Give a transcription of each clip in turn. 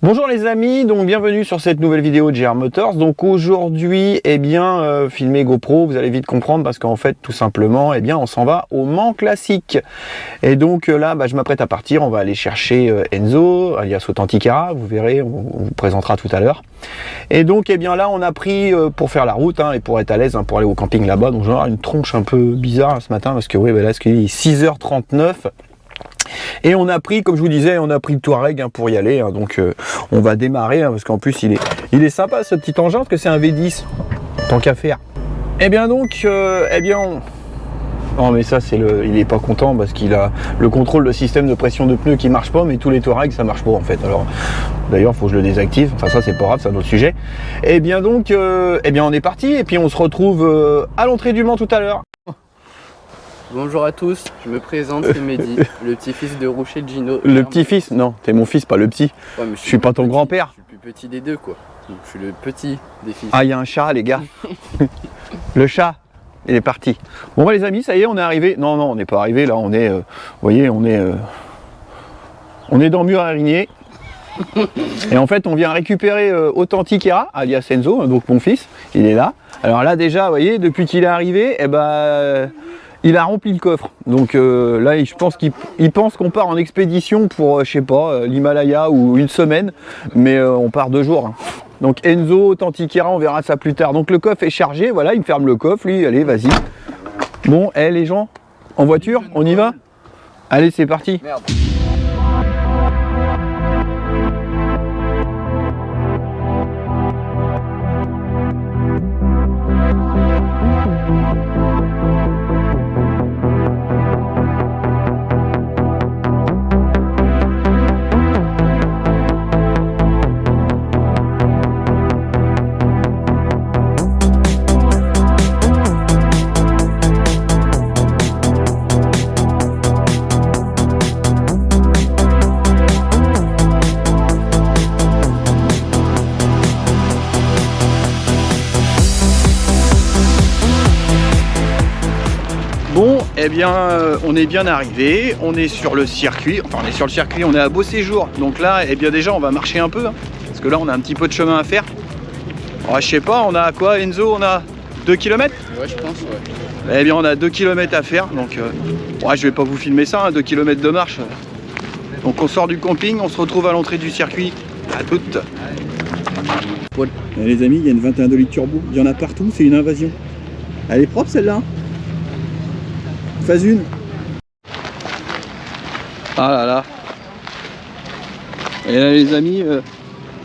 Bonjour les amis, donc bienvenue sur cette nouvelle vidéo de JR Motors. Donc aujourd'hui, filmer GoPro, vous allez vite comprendre parce qu'en fait, tout simplement, on s'en va au Mans Classique. Et donc là, je m'apprête à partir, on va aller chercher Enzo, alias Authenticera, vous verrez, on vous présentera tout à l'heure. Et donc, là, on a pris pour faire la route et pour être à l'aise, pour aller au camping là-bas. Donc, j'aurai une tronche un peu bizarre ce matin parce que là, il est 6h39. Et on a pris, comme je vous disais, on a pris le Touareg pour y aller. Donc on va démarrer parce qu'en plus il est sympa ce petit engin parce que c'est un V10. Tant qu'à faire. Non mais ça il est pas content parce qu'il a le contrôle de système de pression de pneus qui marche pas, mais tous les Touareg ça marche pas en fait. Alors d'ailleurs faut que je le désactive. Enfin ça c'est pas grave, c'est un autre sujet. On est parti et puis on se retrouve à l'entrée du Mans tout à l'heure. Bonjour à tous, je me présente, c'est Mehdi, le petit-fils de Roucher Gino. Le petit-fils? Non, t'es mon fils, pas le petit. Ouais, je suis pas ton grand-père. Je suis le plus petit des deux quoi. Donc, je suis le petit des fils. Ah, il y a un chat les gars. Le chat, il est parti. Bon les amis, ça y est, on est arrivé. Non, on n'est pas arrivé là, on est, vous voyez, on est dans Mur à Rigné. Et en fait, on vient récupérer Authenticera, alias Enzo, donc mon fils, il est là. Alors là déjà, vous voyez, depuis qu'il est arrivé, il a rempli le coffre, donc là je pense qu'il pense qu'on part en expédition pour, je sais pas, l'Himalaya ou une semaine, mais on part 2 jours. Donc Enzo, Authenticera, on verra ça plus tard. Donc le coffre est chargé, voilà, il me ferme le coffre, lui, allez, vas-y. Bon, les gens, en voiture, on y va? Allez, c'est parti. Merde. Bon, on est bien arrivé, on est sur le circuit, on est à Beau Séjour. Donc là, déjà, on va marcher un peu, parce que là, on a un petit peu de chemin à faire. Je sais pas, on a quoi, Enzo? On a 2 km? Ouais, je pense, ouais. On a 2 km à faire, donc je vais pas vous filmer ça, 2 km de marche. Donc on sort du camping, on se retrouve à l'entrée du circuit. À toutes. Voilà. Les amis, il y a une 21 litres turbo, il y en a partout, c'est une invasion. Elle est propre celle-là. Phase 1. Ah là là. Et là les amis,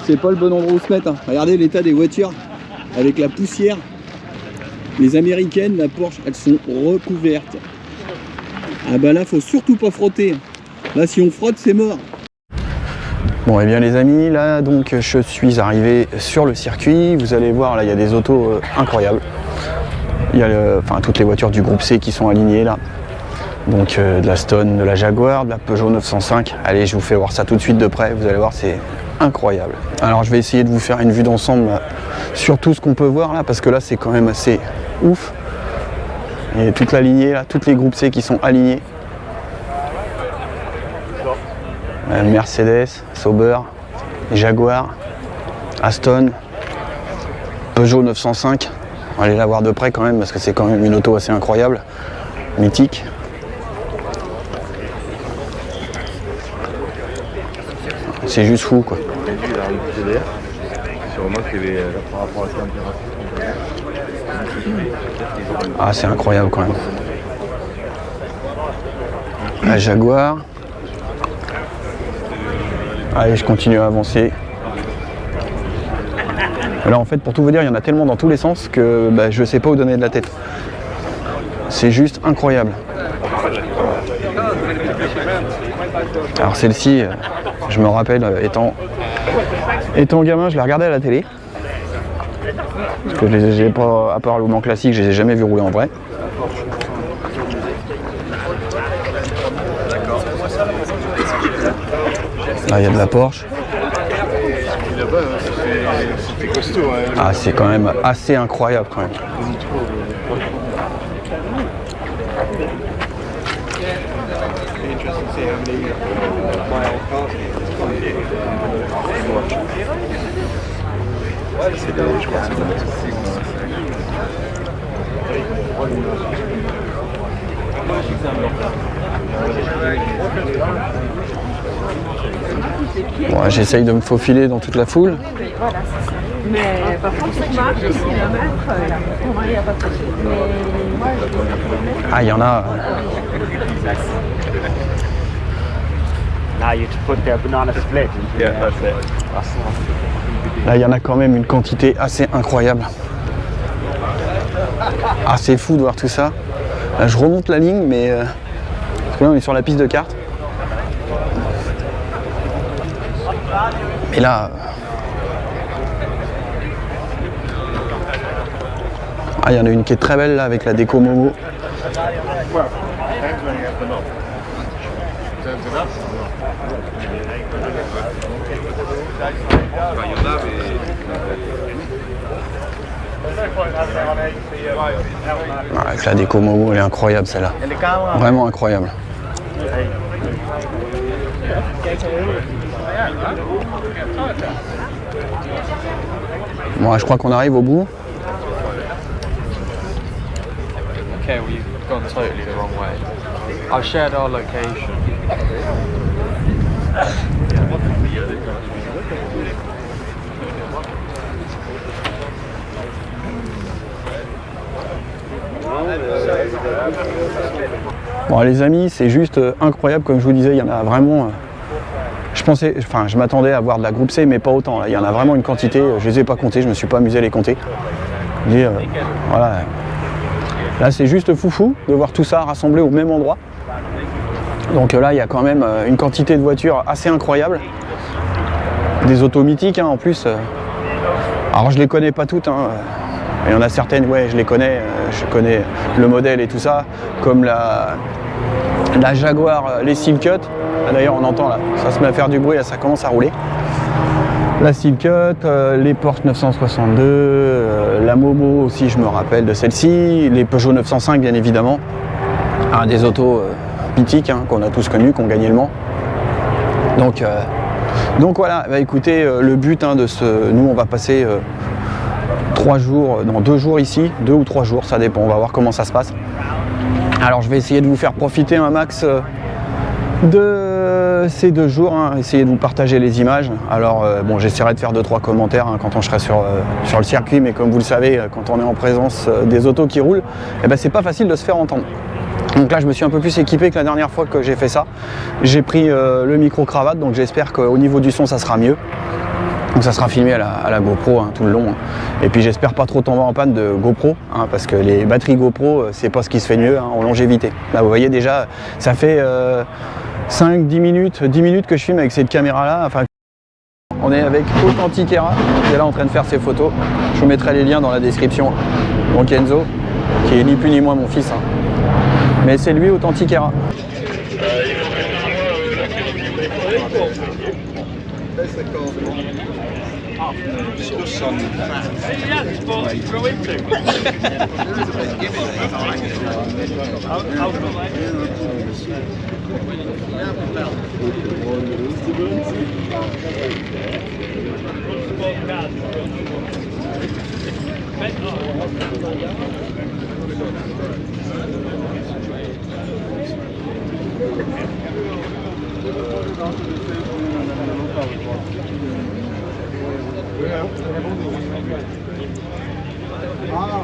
c'est pas le bon endroit où se mettre. Regardez l'état des voitures avec la poussière. Les américaines, la Porsche, elles sont recouvertes. Ah là, faut surtout pas frotter. Là, si on frotte, c'est mort. Bon, les amis, là, donc, je suis arrivé sur le circuit. Vous allez voir, là, il y a des autos incroyables. Il y a toutes les voitures du groupe C qui sont alignées, là. Donc, de la Stone, de la Jaguar, de la Peugeot 905. Allez, je vous fais voir ça tout de suite de près. Vous allez voir, c'est incroyable. Alors, je vais essayer de vous faire une vue d'ensemble sur tout ce qu'on peut voir, là, parce que là, c'est quand même assez ouf. Et toute la lignée, là, toutes les groupes C qui sont alignés. Mercedes, Sauber, Jaguar, Aston, Peugeot 905. On va aller la voir de près quand même parce que c'est quand même une auto assez incroyable, mythique. C'est juste fou quoi. Ah c'est incroyable quand même. La Jaguar. Allez, je continue à avancer. Alors en fait, pour tout vous dire, il y en a tellement dans tous les sens que je sais pas où donner de la tête. C'est juste incroyable. Alors celle-ci, je me rappelle, étant gamin, je la regardais à la télé. Parce que je les ai pas, à part le Mans Classique, je les ai jamais vus rouler en vrai. Là, il y a de la Porsche. Ah, c'est quand même assez incroyable quand même. Je crois que c'est bon, j'essaye de me faufiler dans toute la foule. Mais par contre, c'est marche, c'est le maître, là. Pour moi, il n'y a pas de souci. Mais moi, Ah, il y en a. Now you just put the banana split. Yeah, that's it. Là, il y en a quand même une quantité assez incroyable. Ah, c'est fou de voir tout ça. Là, je remonte la ligne, mais parce que là, on est sur la piste de cartes. Et là, ah, il y en a une qui est très belle là avec la déco Momo. Ah, avec la déco Momo, elle est incroyable celle-là. Vraiment incroyable. Bon, je crois qu'on arrive au bout. Okay, well, you've gone totally the wrong way. I've shared our location. Bon les amis, c'est juste incroyable, comme je vous disais, il y en a vraiment. Je m'attendais à voir de la groupe C, mais pas autant. Là. Il y en a vraiment une quantité. Je les ai pas comptés, je me suis pas amusé à les compter. Voilà. Là, c'est juste foufou de voir tout ça rassemblé au même endroit. Donc là, il y a quand même une quantité de voitures assez incroyable. Des autos mythiques hein, en plus. Alors je les connais pas toutes. Hein. Il y en a certaines, ouais, je les connais. Je connais le modèle et tout ça. Comme la Jaguar, les Steel Cut. D'ailleurs, on entend là, ça se met à faire du bruit, là, ça commence à rouler. La Steel Cut, les Porsche 962, la Momo aussi, je me rappelle de celle-ci, les Peugeot 905 bien évidemment. Des autos mythiques hein, qu'on a tous connus, qui ont gagné le Mans. Donc voilà, bah, écoutez, le but hein, de ce. Nous, on va passer 3 jours, non 2 jours ici, 2 ou 3 jours, ça dépend, on va voir comment ça se passe. Alors, je vais essayer de vous faire profiter un max de ces 2 jours, hein, essayer de vous partager les images. Alors bon, j'essaierai de faire 2-3 commentaires hein, quand on serai sur le circuit, mais comme vous le savez, quand on est en présence des autos qui roulent, eh ben, c'est pas facile de se faire entendre. Donc là je me suis un peu plus équipé que la dernière fois que j'ai fait ça. J'ai pris le micro-cravate, donc j'espère qu'au niveau du son ça sera mieux. Donc ça sera filmé à la GoPro hein, tout le long. Hein. Et puis j'espère pas trop tomber en panne de GoPro, hein, parce que les batteries GoPro, c'est pas ce qui se fait de mieux hein, en longévité. Là vous voyez déjà, ça fait 5-10 minutes que je filme avec cette caméra là. Enfin, on est avec Authentic-Era, qui est là en train de faire ses photos. Je vous mettrai les liens dans la description. Donc Enzo, qui est ni plus ni moins mon fils. Hein. Mais c'est lui Authentic-Era.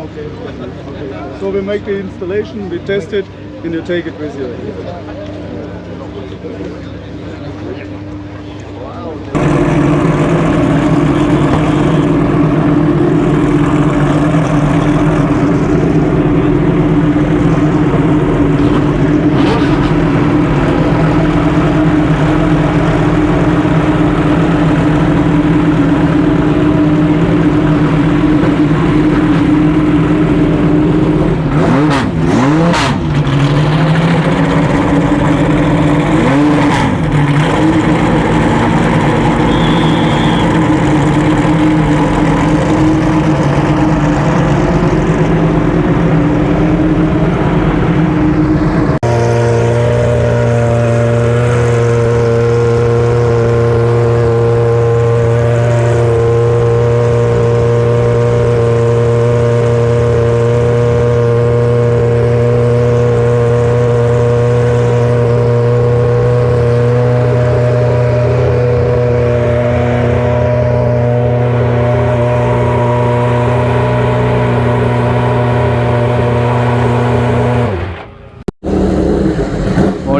Okay. So we make the installation, we test it, and you take it with you.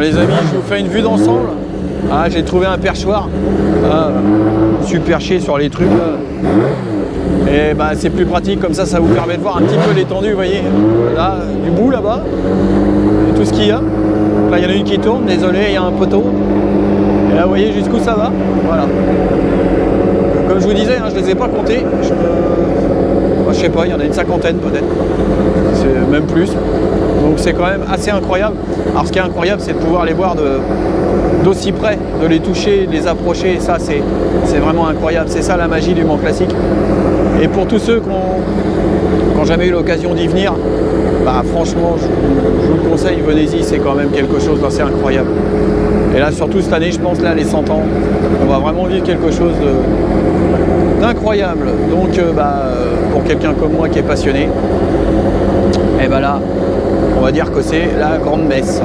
Bon les amis, je vous fais une vue d'ensemble. Ah, j'ai trouvé un perchoir. Ah, je suis perché sur les trucs là. Et bah, c'est plus pratique, comme ça vous permet de voir un petit peu l'étendue, vous voyez. Là, du bout là-bas, et tout ce qu'il y a. Là, il y en a une qui tourne, désolé, il y a un poteau. Et là, vous voyez jusqu'où ça va. Voilà. Comme je vous disais, hein, je ne les ai pas comptés. Je sais pas, il y en a une cinquantaine peut-être. C'est même plus. Donc c'est quand même assez incroyable. Alors ce qui est incroyable, c'est de pouvoir les voir d'aussi près, de les toucher, de les approcher. Ça, c'est vraiment incroyable. C'est ça la magie du Mans Classique. Et pour tous ceux qui n'ont jamais eu l'occasion d'y venir, bah, franchement, je vous le conseille, venez-y, c'est quand même quelque chose d'assez incroyable. Et là, surtout cette année, je pense, là, les 100 ans, on va vraiment vivre quelque chose d'incroyable. Donc, pour quelqu'un comme moi qui est passionné, et ben là, on va dire que c'est la grande messe.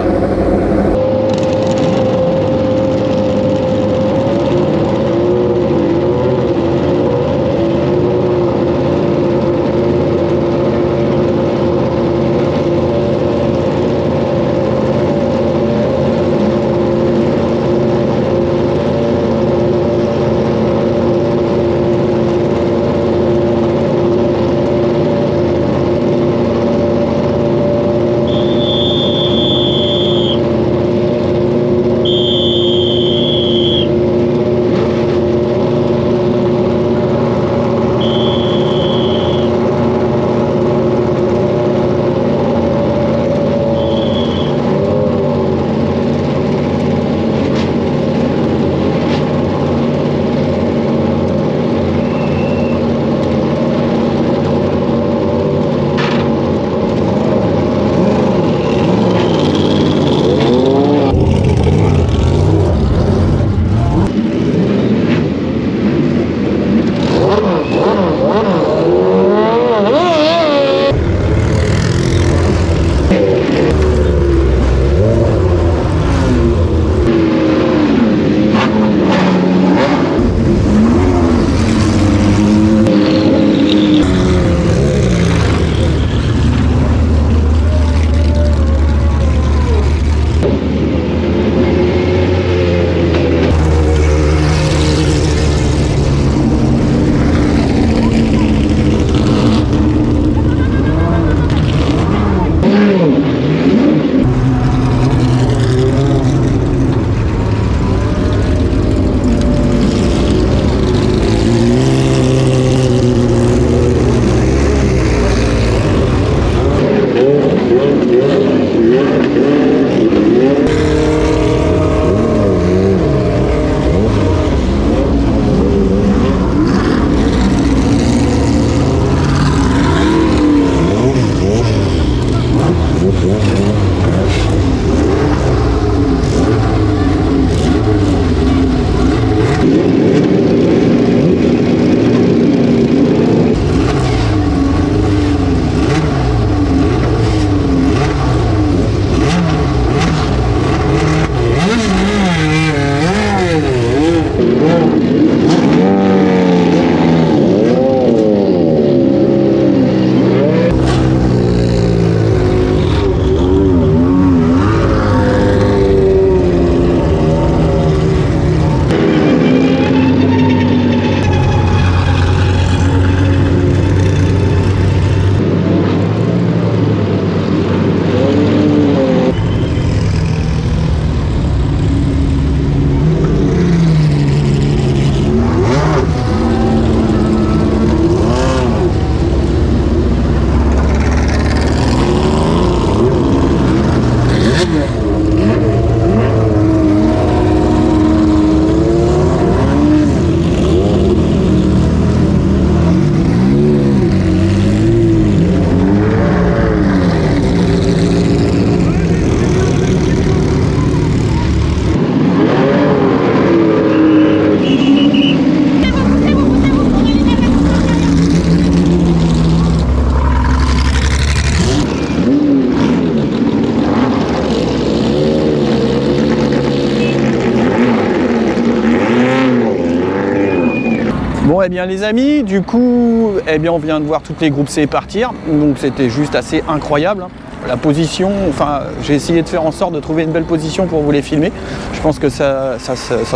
Bon, eh bien les amis, du coup, eh bien on vient de voir toutes les groupes C partir, donc c'était juste assez incroyable. la position, enfin j'ai essayé de faire en sorte de trouver une belle position pour vous les filmer. Je pense que ça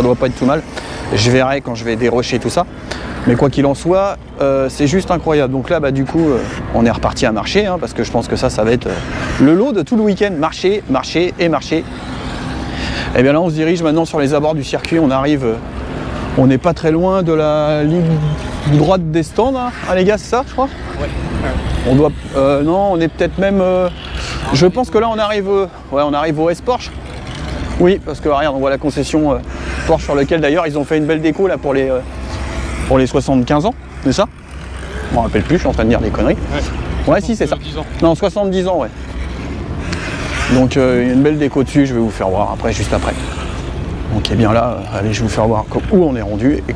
doit pas être tout mal. Je verrai quand je vais dérocher tout ça. Mais quoi qu'il en soit, c'est juste incroyable. Donc là, bah, du coup, on est reparti à marcher, hein, parce que je pense que ça va être le lot de tout le week-end. Marcher, marcher et marcher. Et bien là, on se dirige maintenant sur les abords du circuit. On arrive, on n'est pas très loin de la ligne droite des stands, hein, les gars, c'est ça, je crois? Ouais. On doit, non, on est peut-être même. Je pense que là, on arrive au S-Porsche. Oui, parce que regarde, on voit la concession Porsche sur laquelle d'ailleurs ils ont fait une belle déco là pour les 75 ans, c'est ça? Je m'en rappelle plus, je suis en train de dire des conneries. Ouais, si, c'est ça. Non, 70 ans, ouais. Donc, il y a une belle déco dessus, je vais vous faire voir après, juste après. Donc, et bien là, allez, je vais vous faire voir où on est rendu. Et...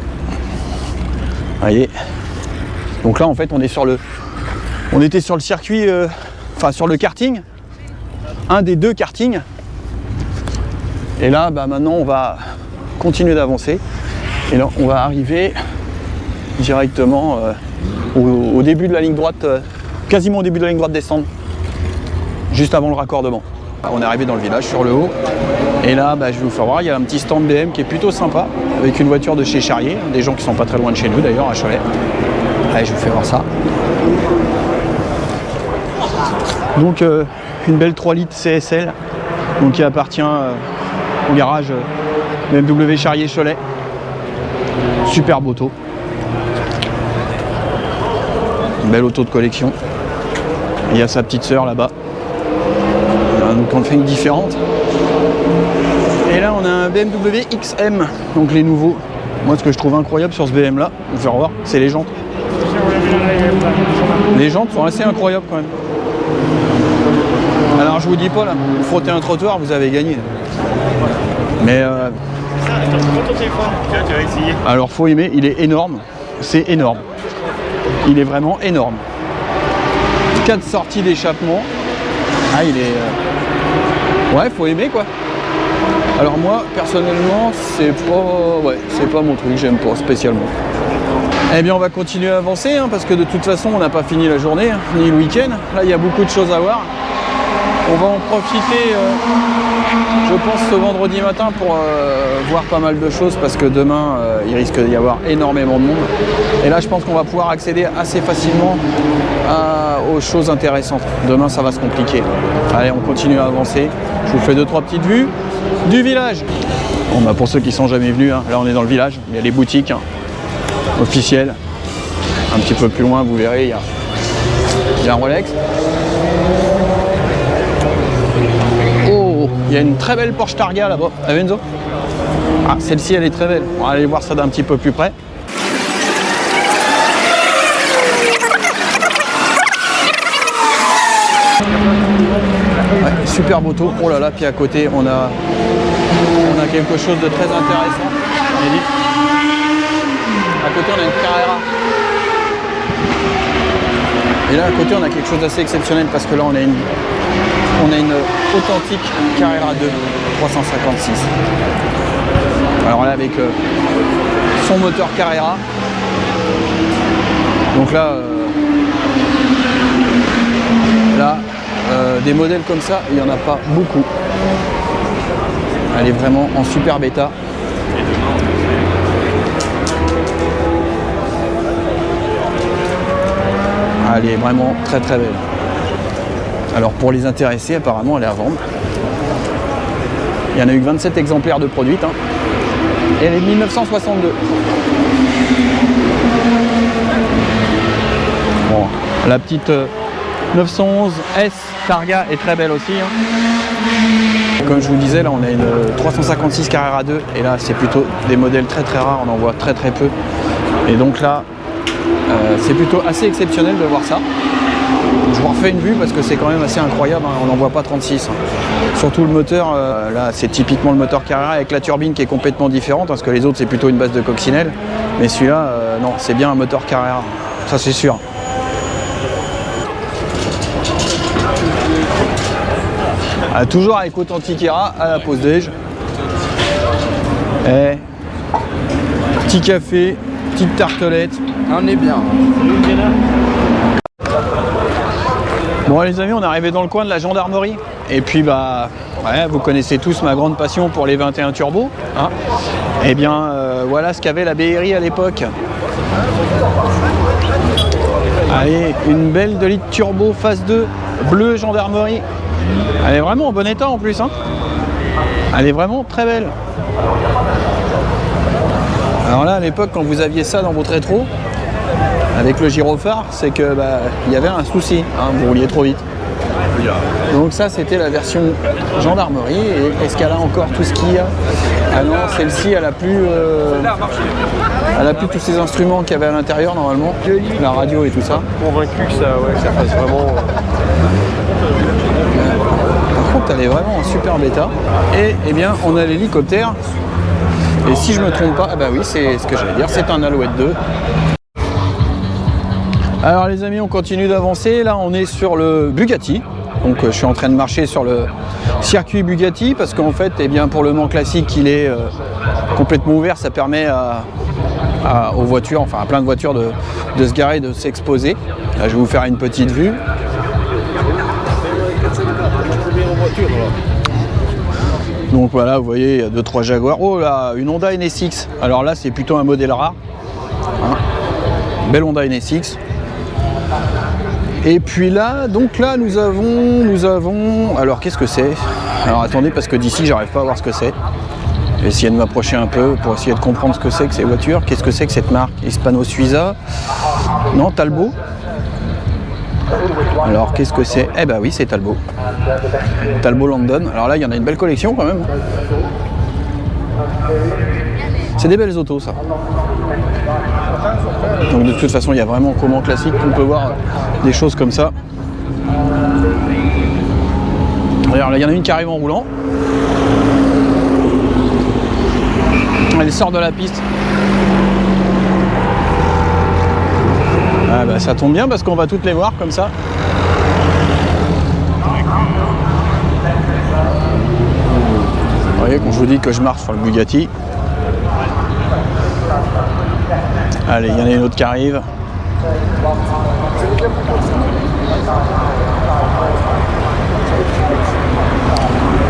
voyez. Donc là, en fait, on était sur le circuit, enfin sur le karting, un des deux kartings. Et là, bah, maintenant, on va continuer d'avancer. Et là, on va arriver directement au début de la ligne droite, quasiment au début de la ligne droite des stands, juste avant le raccordement. On est arrivé dans le village sur le haut. Et là, bah, je vais vous faire voir, il y a un petit stand BM qui est plutôt sympa, avec une voiture de chez Charrier, des gens qui sont pas très loin de chez nous d'ailleurs, à Cholet. Allez, je vous fais voir ça. Donc, une belle 3 litres CSL, donc, qui appartient au garage BMW Charrier Cholet. Superbe auto. Une belle auto de collection. Il y a sa petite sœur là-bas. Donc on fait une différente. Et là on a un BMW XM, donc les nouveaux. Moi ce que je trouve incroyable sur ce BM là, vous faire voir, c'est les jantes. Les jantes sont assez incroyables quand même. Alors je vous dis pas là, vous frottez un trottoir, vous avez gagné. Mais alors faut aimer, il est énorme, c'est énorme. Il est vraiment énorme. 4 sorties d'échappement. Ah il est... ouais, faut aimer quoi. Alors moi, personnellement, c'est pas mon truc, j'aime pas spécialement. Eh bien on va continuer à avancer, hein, parce que de toute façon on n'a pas fini la journée, hein, ni le week-end. Là il y a beaucoup de choses à voir. On va en profiter, je pense, ce vendredi matin pour voir pas mal de choses, parce que demain, il risque d'y avoir énormément de monde. Et là, je pense qu'on va pouvoir accéder assez facilement aux choses intéressantes. Demain, ça va se compliquer. Allez, on continue à avancer. Je vous fais 2-3 petites vues du village. Bon, bah, pour ceux qui sont jamais venus, hein, là, on est dans le village. Il y a les boutiques officielles. Un petit peu plus loin, vous verrez, il y a un Rolex. Il y a une très belle Porsche Targa là-bas, la Benzo. Ah, celle-ci elle est très belle. On va aller voir ça d'un petit peu plus près. Ouais, superbe auto. Oh là là, puis à côté on a quelque chose de très intéressant. À côté on a une Carrera. Et là à côté on a quelque chose d'assez exceptionnel, parce que là on a une authentique Carrera 2 356. Alors là avec son moteur Carrera. Donc là, des modèles comme ça, il n'y en a pas beaucoup. Elle est vraiment en super bêta. Elle est vraiment très très belle. Alors pour les intéressés, apparemment elle est à vendre. Il y en a eu 27 exemplaires de produites. Hein. Et elle est de 1962. Bon, la petite 911 S Targa est très belle aussi. Hein. Comme je vous disais, là on a une 356 Carrera 2. Et là c'est plutôt des modèles très très rares, on en voit très très peu. Et donc là, c'est plutôt assez exceptionnel de voir ça. Je vous refais une vue parce que c'est quand même assez incroyable, hein. On n'en voit pas 36. Hein. Surtout le moteur, là c'est typiquement le moteur Carrera avec la turbine qui est complètement différente, parce que les autres c'est plutôt une base de coccinelle. Mais celui-là, non, c'est bien un moteur Carrera, ça c'est sûr. Toujours avec Authentiquera à la pause déj. Et petit café, petite tartelette. On est bien. Bon les amis, on est arrivé dans le coin de la gendarmerie. Et puis bah, ouais, vous connaissez tous ma grande passion pour les 21 Turbo. Hein. Et bien voilà ce qu'avait la BRI à l'époque. Allez, une belle 2 litres turbo phase 2, bleu gendarmerie. Elle est vraiment en bon état en plus. Hein. Elle est vraiment très belle. Alors là, à l'époque, quand vous aviez ça dans votre rétro, avec le gyrophare, c'est que bah, y avait un souci, hein, vous rouliez trop vite. Donc ça, c'était la version gendarmerie. Et est-ce qu'elle a encore tout ce qu'il y a? Ah non, celle-ci, elle a plus tous ces instruments qu'il y avait à l'intérieur normalement, la radio et tout ça. Convaincu que ça fasse vraiment. Par contre, elle est vraiment en super bêta. Et eh bien, on a l'hélicoptère. Et si je me trompe pas, bah oui, c'est ce que j'allais dire, c'est un Alouette 2. Alors les amis, on continue d'avancer. Là, on est sur le Bugatti. Donc je suis en train de marcher sur le circuit Bugatti parce qu'en fait, eh bien, pour le Mans classique, il est complètement ouvert. Ça permet aux voitures, enfin à plein de voitures de se garer, de s'exposer. Là, je vais vous faire une petite vue. Donc voilà, vous voyez, il y a 2-3 Jaguars. Oh là, une Honda NSX. Alors là, c'est plutôt un modèle rare. Hein. Belle Honda NSX. Et puis là, donc là, nous avons... Alors, qu'est-ce que c'est? Alors, attendez, parce que d'ici, j'arrive pas à voir ce que c'est. Je vais essayer de m'approcher un peu pour essayer de comprendre ce que c'est que ces voitures. Qu'est-ce que c'est que cette marque? Hispano-Suiza? Non, Talbot? Alors, qu'est-ce que c'est? Eh ben oui, c'est Talbot. Talbot London. Alors là, il y en a une belle collection quand même. C'est des belles autos, ça. Donc de toute façon, il y a vraiment qu'au Mans classique qu'on peut voir des choses comme ça. Regarde, là, il y en a une qui arrive en roulant. Elle sort de la piste. Ah bah, ça tombe bien parce qu'on va toutes les voir comme ça. Vous voyez, quand je vous dis que je marche sur le Bugatti. Allez, il y en a une autre qui arrive.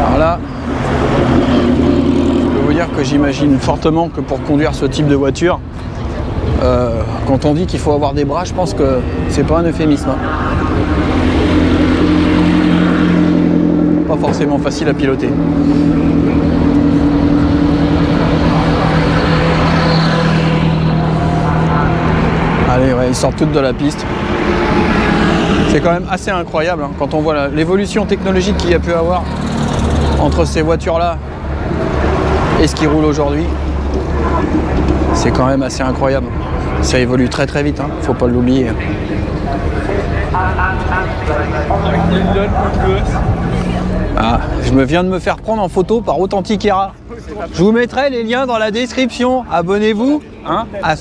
Alors là, je peux vous dire que j'imagine fortement que pour conduire ce type de voiture, quand on dit qu'il faut avoir des bras, je pense que c'est pas un euphémisme. Hein. Pas forcément facile à piloter. Allez, ouais, ils sortent toutes de la piste. C'est quand même assez incroyable hein, quand on voit l'évolution technologique qu'il y a pu avoir entre ces voitures-là et ce qui roule aujourd'hui. C'est quand même assez incroyable. Ça évolue très très vite, hein, faut pas l'oublier. Ah, je viens de me faire prendre en photo par Authentiquera. Je vous mettrai les liens dans la description. Abonnez-vous hein, à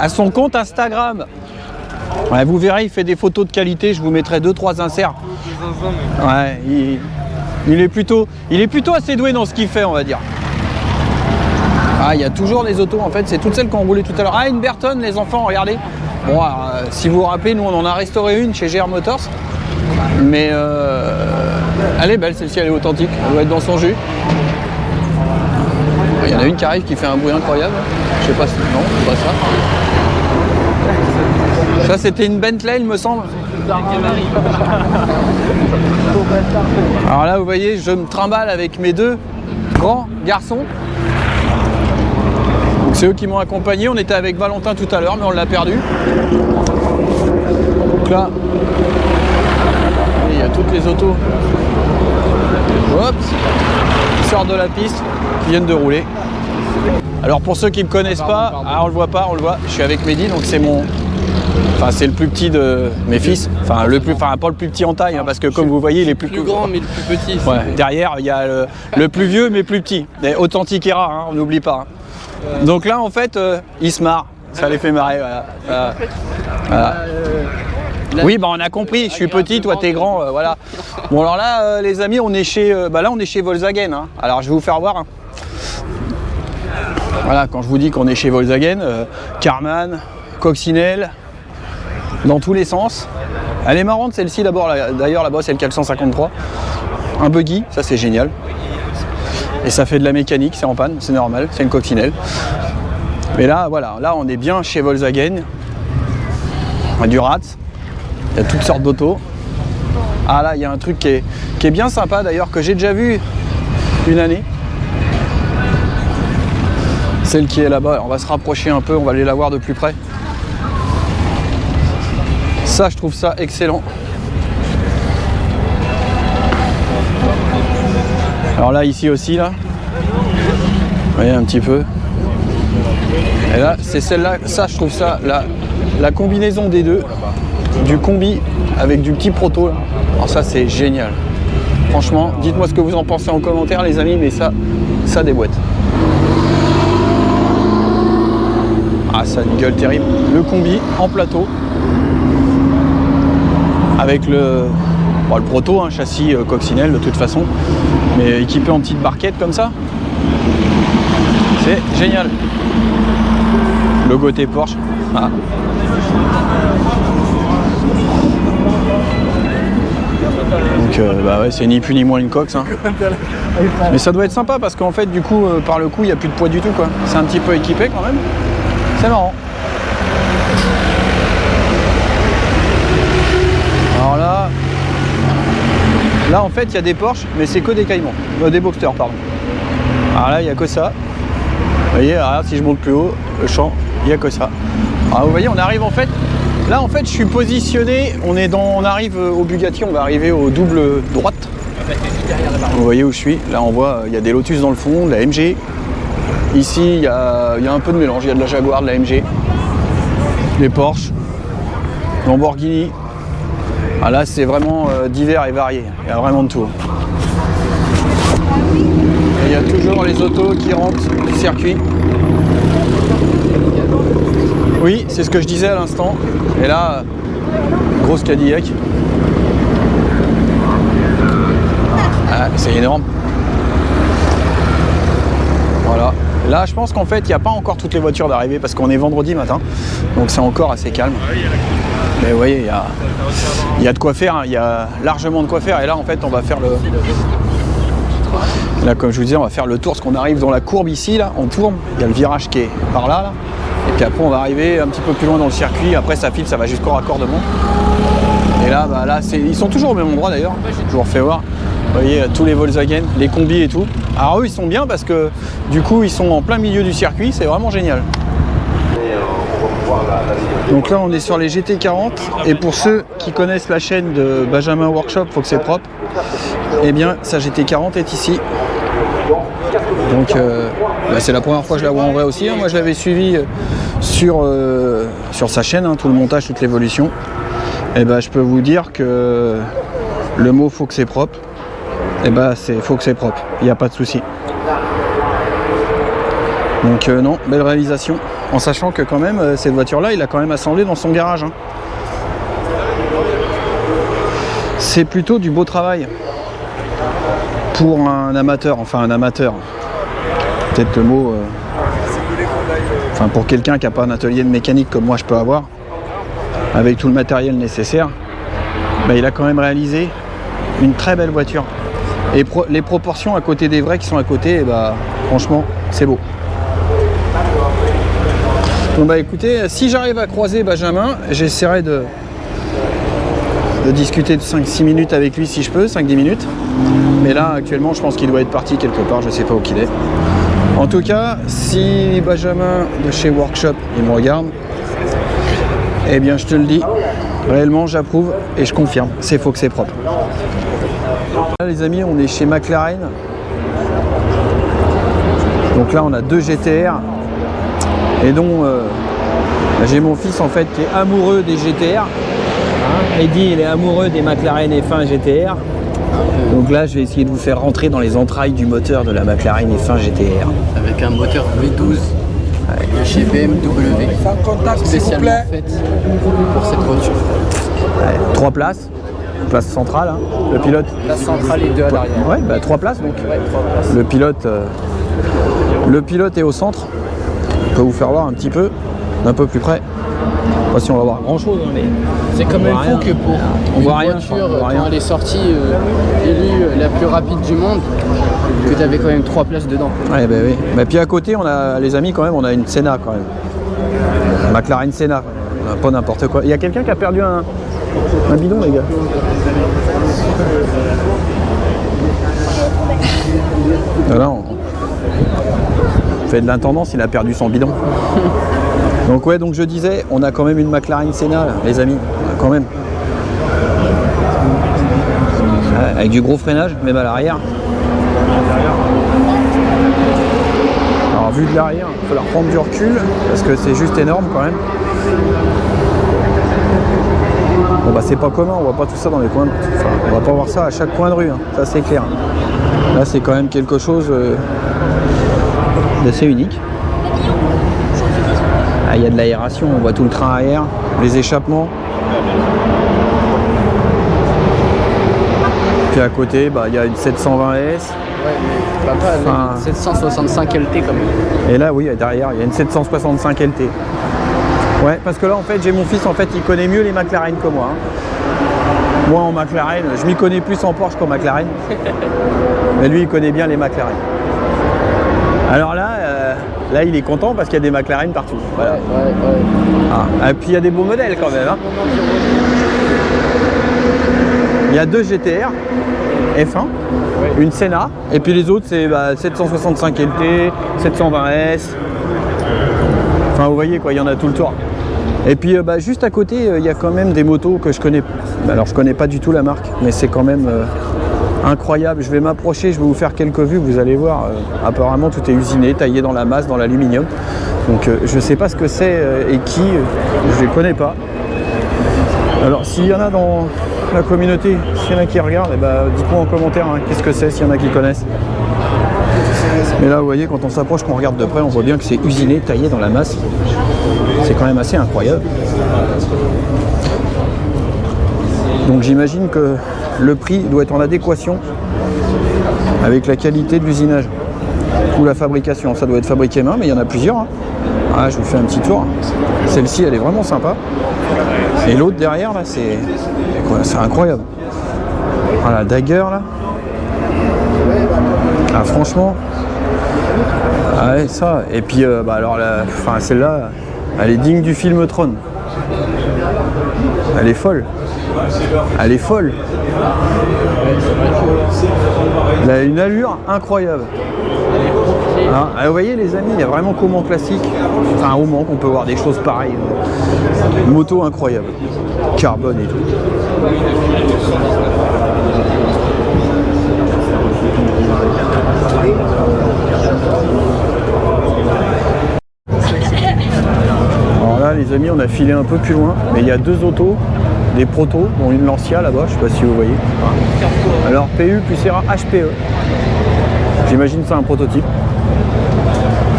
son compte Instagram. Ouais, vous verrez, il fait des photos de qualité. Je vous mettrai 2-3 inserts. Ouais, il est plutôt assez doué dans ce qu'il fait, on va dire. Ah, il y a toujours des autos, en fait, c'est toutes celles qu'on roulait tout à l'heure. Ah, une Burton, les enfants, regardez. Bon, alors, si vous vous rappelez, nous, on en a restauré une chez GR Motors. Mais elle est belle, celle-ci, elle est authentique. Elle doit être dans son jus. Il y en a une qui arrive qui fait un bruit incroyable. Je sais pas si... Non, c'est pas ça. Ça, c'était une Bentley, il me semble. Alors là, vous voyez, je me trimballe avec mes 2 grands garçons. Donc c'est eux qui m'ont accompagné. On était avec Valentin tout à l'heure, mais on l'a perdu. Donc là, il y a toutes les autos. Hop, qui sortent de la piste, qui viennent de rouler. Alors pour ceux qui ne me connaissent pas, on le voit pas, on le voit. Je suis avec Mehdi, donc c'est mon... Enfin, c'est le plus petit de mes fils. Enfin, pas le plus petit en taille, hein, parce que comme vous voyez, il est plus grand, mais le plus petit. Ouais, derrière, il y a le plus vieux, mais plus petit. Authentiquera, hein, on n'oublie pas. Hein. Donc là, en fait, ils se marrent. Ça les fait marrer, voilà. Voilà. Oui, bah on a compris. Je suis petit, toi t'es grand, voilà. Bon alors là, les amis, on est chez, on est chez Volkswagen. Hein. Alors je vais vous faire voir. Hein. Voilà, quand je vous dis qu'on est chez Volkswagen, Karmann, Coccinelle, dans tous les sens. Elle est marrante celle-ci d'abord, d'ailleurs là-bas c'est le 453. Un buggy, ça c'est génial. Et ça fait de la mécanique, c'est en panne, c'est normal, c'est une coccinelle. Mais là, voilà, là on est bien chez Volkswagen. On a du Rats, il y a toutes sortes d'autos. Ah là, il y a un truc qui est bien sympa d'ailleurs, que j'ai déjà vu une année. Celle qui est là-bas, on va se rapprocher un peu, on va aller la voir de plus près. Ça, je trouve ça excellent. Alors là, ici aussi, là, vous voyez un petit peu. Et là, c'est celle-là, ça, je trouve ça, la combinaison des deux, du combi avec du petit proto, là. Alors ça, c'est génial. Franchement, dites-moi ce que vous en pensez en commentaire, les amis, mais ça déboîte. Ah, ça a une gueule terrible. Le combi en plateau. Avec le proto, hein, châssis coccinelle de toute façon, mais équipé en petite barquette comme ça. C'est génial. Logo T Porsche. Ah. Donc bah ouais, c'est ni plus ni moins une coque, hein. Mais ça doit être sympa parce qu'en fait du coup par le coup il n'y a plus de poids du tout quoi. C'est un petit peu équipé quand même. C'est marrant. Alors là en fait il y a des Porsche mais c'est que des Caïmans, des Boxster pardon. Alors là il n'y a que ça. Vous voyez, alors, si je monte plus haut, le champ, il n'y a que ça. Alors vous voyez on arrive en fait. Là en fait je suis positionné, on arrive au Bugatti, on va arriver au double droite. Vous voyez où je suis, là on voit il y a des Lotus dans le fond, de la MG. Ici il y a un peu de mélange, il y a de la Jaguar, de la MG, des Porsche, Lamborghini. Ah, là c'est vraiment divers et varié, il y a vraiment de tout. Et il y a toujours les autos qui rentrent du circuit. Oui, c'est ce que je disais à l'instant. Et là, grosse Cadillac. Ah, c'est énorme. Voilà. Là, je pense qu'en fait, il n'y a pas encore toutes les voitures d'arrivée parce qu'on est vendredi matin. Donc c'est encore assez calme. Mais vous voyez, il y a de quoi faire. Hein. Il y a largement de quoi faire. Et là, en fait, on va faire le... Là, comme je vous disais, on va faire le tour. Parce qu'on arrive dans la courbe ici, là, on tourne. Il y a le virage qui est par là, là. Et puis après on va arriver un petit peu plus loin dans le circuit, après ça file, ça va jusqu'au raccordement. Et là, bah, là ils sont toujours au même endroit d'ailleurs, je vous refais voir. Vous voyez tous les Volkswagen, les combis et tout. Alors eux ils sont bien parce que du coup ils sont en plein milieu du circuit, c'est vraiment génial. Donc là on est sur les GT40 et pour ceux qui connaissent la chaîne de Benjamin Workshop, faut que c'est propre. Et bien sa GT40 est ici. Donc bah, c'est la première fois que je la vois en vrai aussi, hein. Moi je l'avais suivi sur sa chaîne, hein, tout le montage, toute l'évolution. Et bah, je peux vous dire que le mot faut que c'est propre, et bah faut que c'est propre, il n'y a pas de souci. Donc non, belle réalisation, en sachant que quand même cette voiture là il a quand même assemblé dans son garage, hein. C'est plutôt du beau travail pour un amateur, enfin un amateur. Peut-être le mot, enfin pour quelqu'un qui n'a pas un atelier de mécanique comme moi je peux avoir, avec tout le matériel nécessaire, bah, il a quand même réalisé une très belle voiture. Et les proportions à côté des vrais qui sont à côté, bah, franchement, c'est beau. Bon bah écoutez, si j'arrive à croiser Benjamin, j'essaierai de discuter de 5-6 minutes avec lui si je peux, 5-10 minutes. Mais là, actuellement, je pense qu'il doit être parti quelque part, je sais pas où qu'il est. En tout cas, si Benjamin de chez Workshop, il me regarde, eh bien je te le dis, réellement j'approuve et je confirme, c'est faux que c'est propre. Là les amis, on est chez McLaren. Donc là on a deux GTR. Et donc j'ai mon fils en fait qui est amoureux des GTR. Hein, Eddy il est amoureux des McLaren F1 GTR. Donc là je vais essayer de vous faire rentrer dans les entrailles du moteur de la McLaren F1 GTR. Avec un moteur V12 de chez BMW, spécialement fait pour cette voiture. Ouais, 3 places, place centrale, hein. Le pilote. Place centrale et 2 à l'arrière. Ouais, bah 3 places donc. Ouais, 3 places. Le pilote est au centre. Je peux vous faire voir un petit peu, d'un peu plus près. Vous pas si on va voir grand chose, mais C'est quand même fou que pour on une voit rien, voiture, on voit rien. quand elle est sortie élue la plus rapide du monde, que tu avais quand même 3 places dedans. Ouais, bah oui. Mais puis à côté, on a les amis quand même, on a une Senna quand même. McLaren Senna. Pas n'importe quoi. Il y a quelqu'un qui a perdu un bidon, les gars. Voilà, on fait de l'intendance, il a perdu son bidon. Donc ouais, donc je disais, on a quand même une McLaren Senna, là, les amis, quand même. Ouais, avec du gros freinage, même à l'arrière. Alors vu de l'arrière, il va falloir prendre du recul, parce que c'est juste énorme quand même. Bon bah c'est pas commun, on voit pas tout ça dans les coins de... Enfin, on va pas voir ça à chaque coin de rue, hein. Ça c'est clair. Là c'est quand même quelque chose d'assez unique. Ah, il y a de l'aération, on voit tout le train arrière, les échappements. Puis à côté, bah, il y a une 720S. Ouais, mais papa, Enfin, 765 LT quand même. Et là oui, derrière, il y a une 765 LT. Ouais, parce que là en fait, j'ai mon fils, en fait, il connaît mieux les McLaren que moi. Hein. Moi en McLaren, je m'y connais plus en Porsche qu'en McLaren. Mais lui, il connaît bien les McLaren. Alors là, là il est content parce qu'il y a des McLaren partout. Voilà. Ouais. Ah, et puis il y a des beaux modèles quand même. Hein. Il y a 2 GTR F1, une Senna, et puis les autres c'est 765 LT, 720S. Enfin vous voyez quoi, il y en a tout le tour. Et puis juste à côté, il y a quand même des motos que je connais. Alors je connais pas du tout la marque, mais c'est quand même incroyable. Je vais m'approcher, je vais vous faire quelques vues, vous allez voir. Apparemment tout est usiné, taillé dans la masse, dans l'aluminium. Donc je sais pas ce que c'est et qui, je les connais pas. Alors s'il y en a dans la communauté, s'il y en a qui regardent, dites-moi en commentaire hein, qu'est-ce que c'est, s'il y en a qui connaissent. Mais là vous voyez, quand on s'approche, qu'on regarde de près, on voit bien que c'est usiné, taillé dans la masse. C'est quand même assez incroyable. Donc j'imagine que le prix doit être en adéquation avec la qualité de l'usinage ou la fabrication. Ça doit être fabriqué main, mais il y en a plusieurs. Hein. Ah, je vous fais un petit tour. Celle-ci, elle est vraiment sympa. Et l'autre derrière, là, c'est incroyable. Voilà, Dagger, là. Ah, franchement. Ah ouais, ça. Et puis, alors, celle-là, elle est digne du film Tron. Elle est folle. Elle est folle. Elle a une allure incroyable. Hein, alors vous voyez les amis, il y a vraiment qu'au Mans classique, enfin au Mans qu'on peut voir des choses pareilles. Une moto incroyable. Carbone et tout. Alors là les amis, on a filé un peu plus loin, mais il y a 2 autos, des protos, dont une Lancia là-bas, je sais pas si vous voyez. Alors PU plus Serra HPE. J'imagine c'est un prototype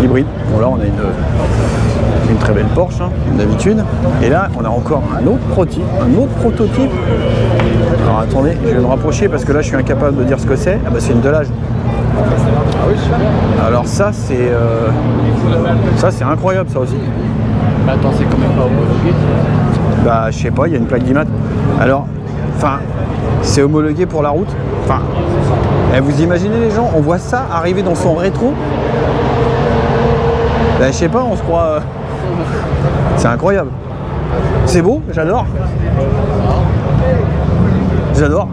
hybride. Bon là on a une très belle Porsche hein, comme d'habitude. Et là on a encore un autre prototype. Alors attendez, je vais me rapprocher parce que là je suis incapable de dire ce que c'est. Ah bah c'est une Delage. Alors ça c'est incroyable ça aussi. Bah attends, c'est quand même pas homologué. Bah je sais pas, il y a une plaque d'IMAT. Alors, c'est homologué pour la route. Vous imaginez les gens, on voit ça arriver dans son rétro. Bah je sais pas, on se croit... C'est incroyable. C'est beau, j'adore. J'adore.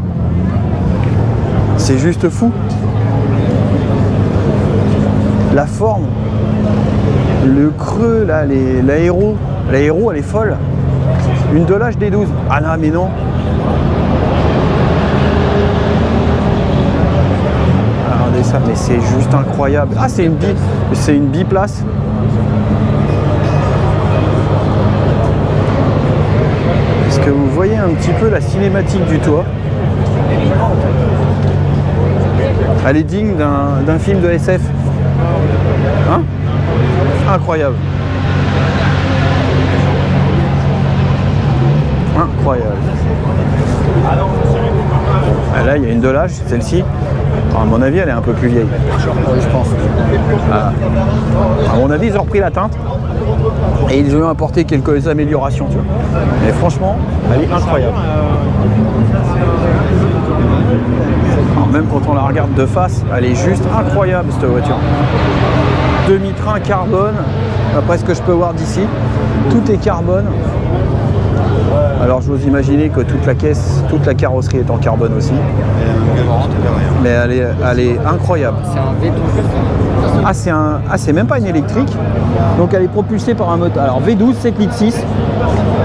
C'est juste fou. La forme, le creux, là, l'aéro, elle est folle. Une Delage D12. Ah non, mais non. Regardez ça, mais c'est juste incroyable. Ah, c'est une biplace. Est-ce que vous voyez un petit peu la cinématique du toit? Elle est digne d'un film de SF. Hein? Incroyable. Incroyable. Ah, là, il y a une Delage, celle-ci. À mon avis, elle est un peu plus vieille. Oui, je pense. À mon avis, ils ont repris la teinte et ils ont apporté quelques améliorations. Tu vois. Mais franchement, elle est incroyable. Alors même quand on la regarde de face, elle est juste incroyable cette voiture. Demi-train carbone, d'après ce que je peux voir d'ici, tout est carbone. Alors j'ose imaginer que toute la caisse, toute la carrosserie est en carbone aussi. Mais elle est incroyable. C'est un V12. C'est même pas une électrique. Donc elle est propulsée par un moteur. Alors V12, 7 litres 6,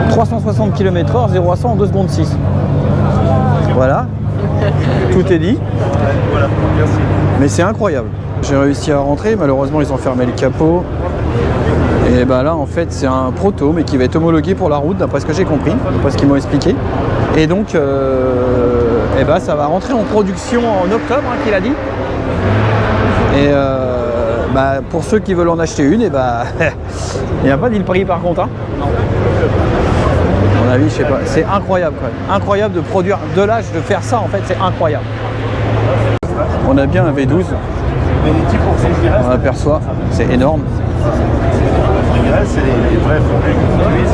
360 km/h, 0 à 100 en 2 secondes 6. Voilà, tout est dit. Mais c'est incroyable. J'ai réussi à rentrer, malheureusement ils ont fermé le capot. Et bah là en fait c'est un proto mais qui va être homologué pour la route d'après ce que j'ai compris, d'après ce qu'ils m'ont expliqué. Et donc ça va rentrer en production en octobre qu'il a dit. Et pour ceux qui veulent en acheter une, il n'y a pas dit le prix par contre. Hein. À mon avis, je sais pas, c'est incroyable quand même. Incroyable de produire de l'âge, de faire ça en fait, c'est incroyable. On a bien un V12. On aperçoit, c'est énorme. C'est les vrais formules qu'on utilise.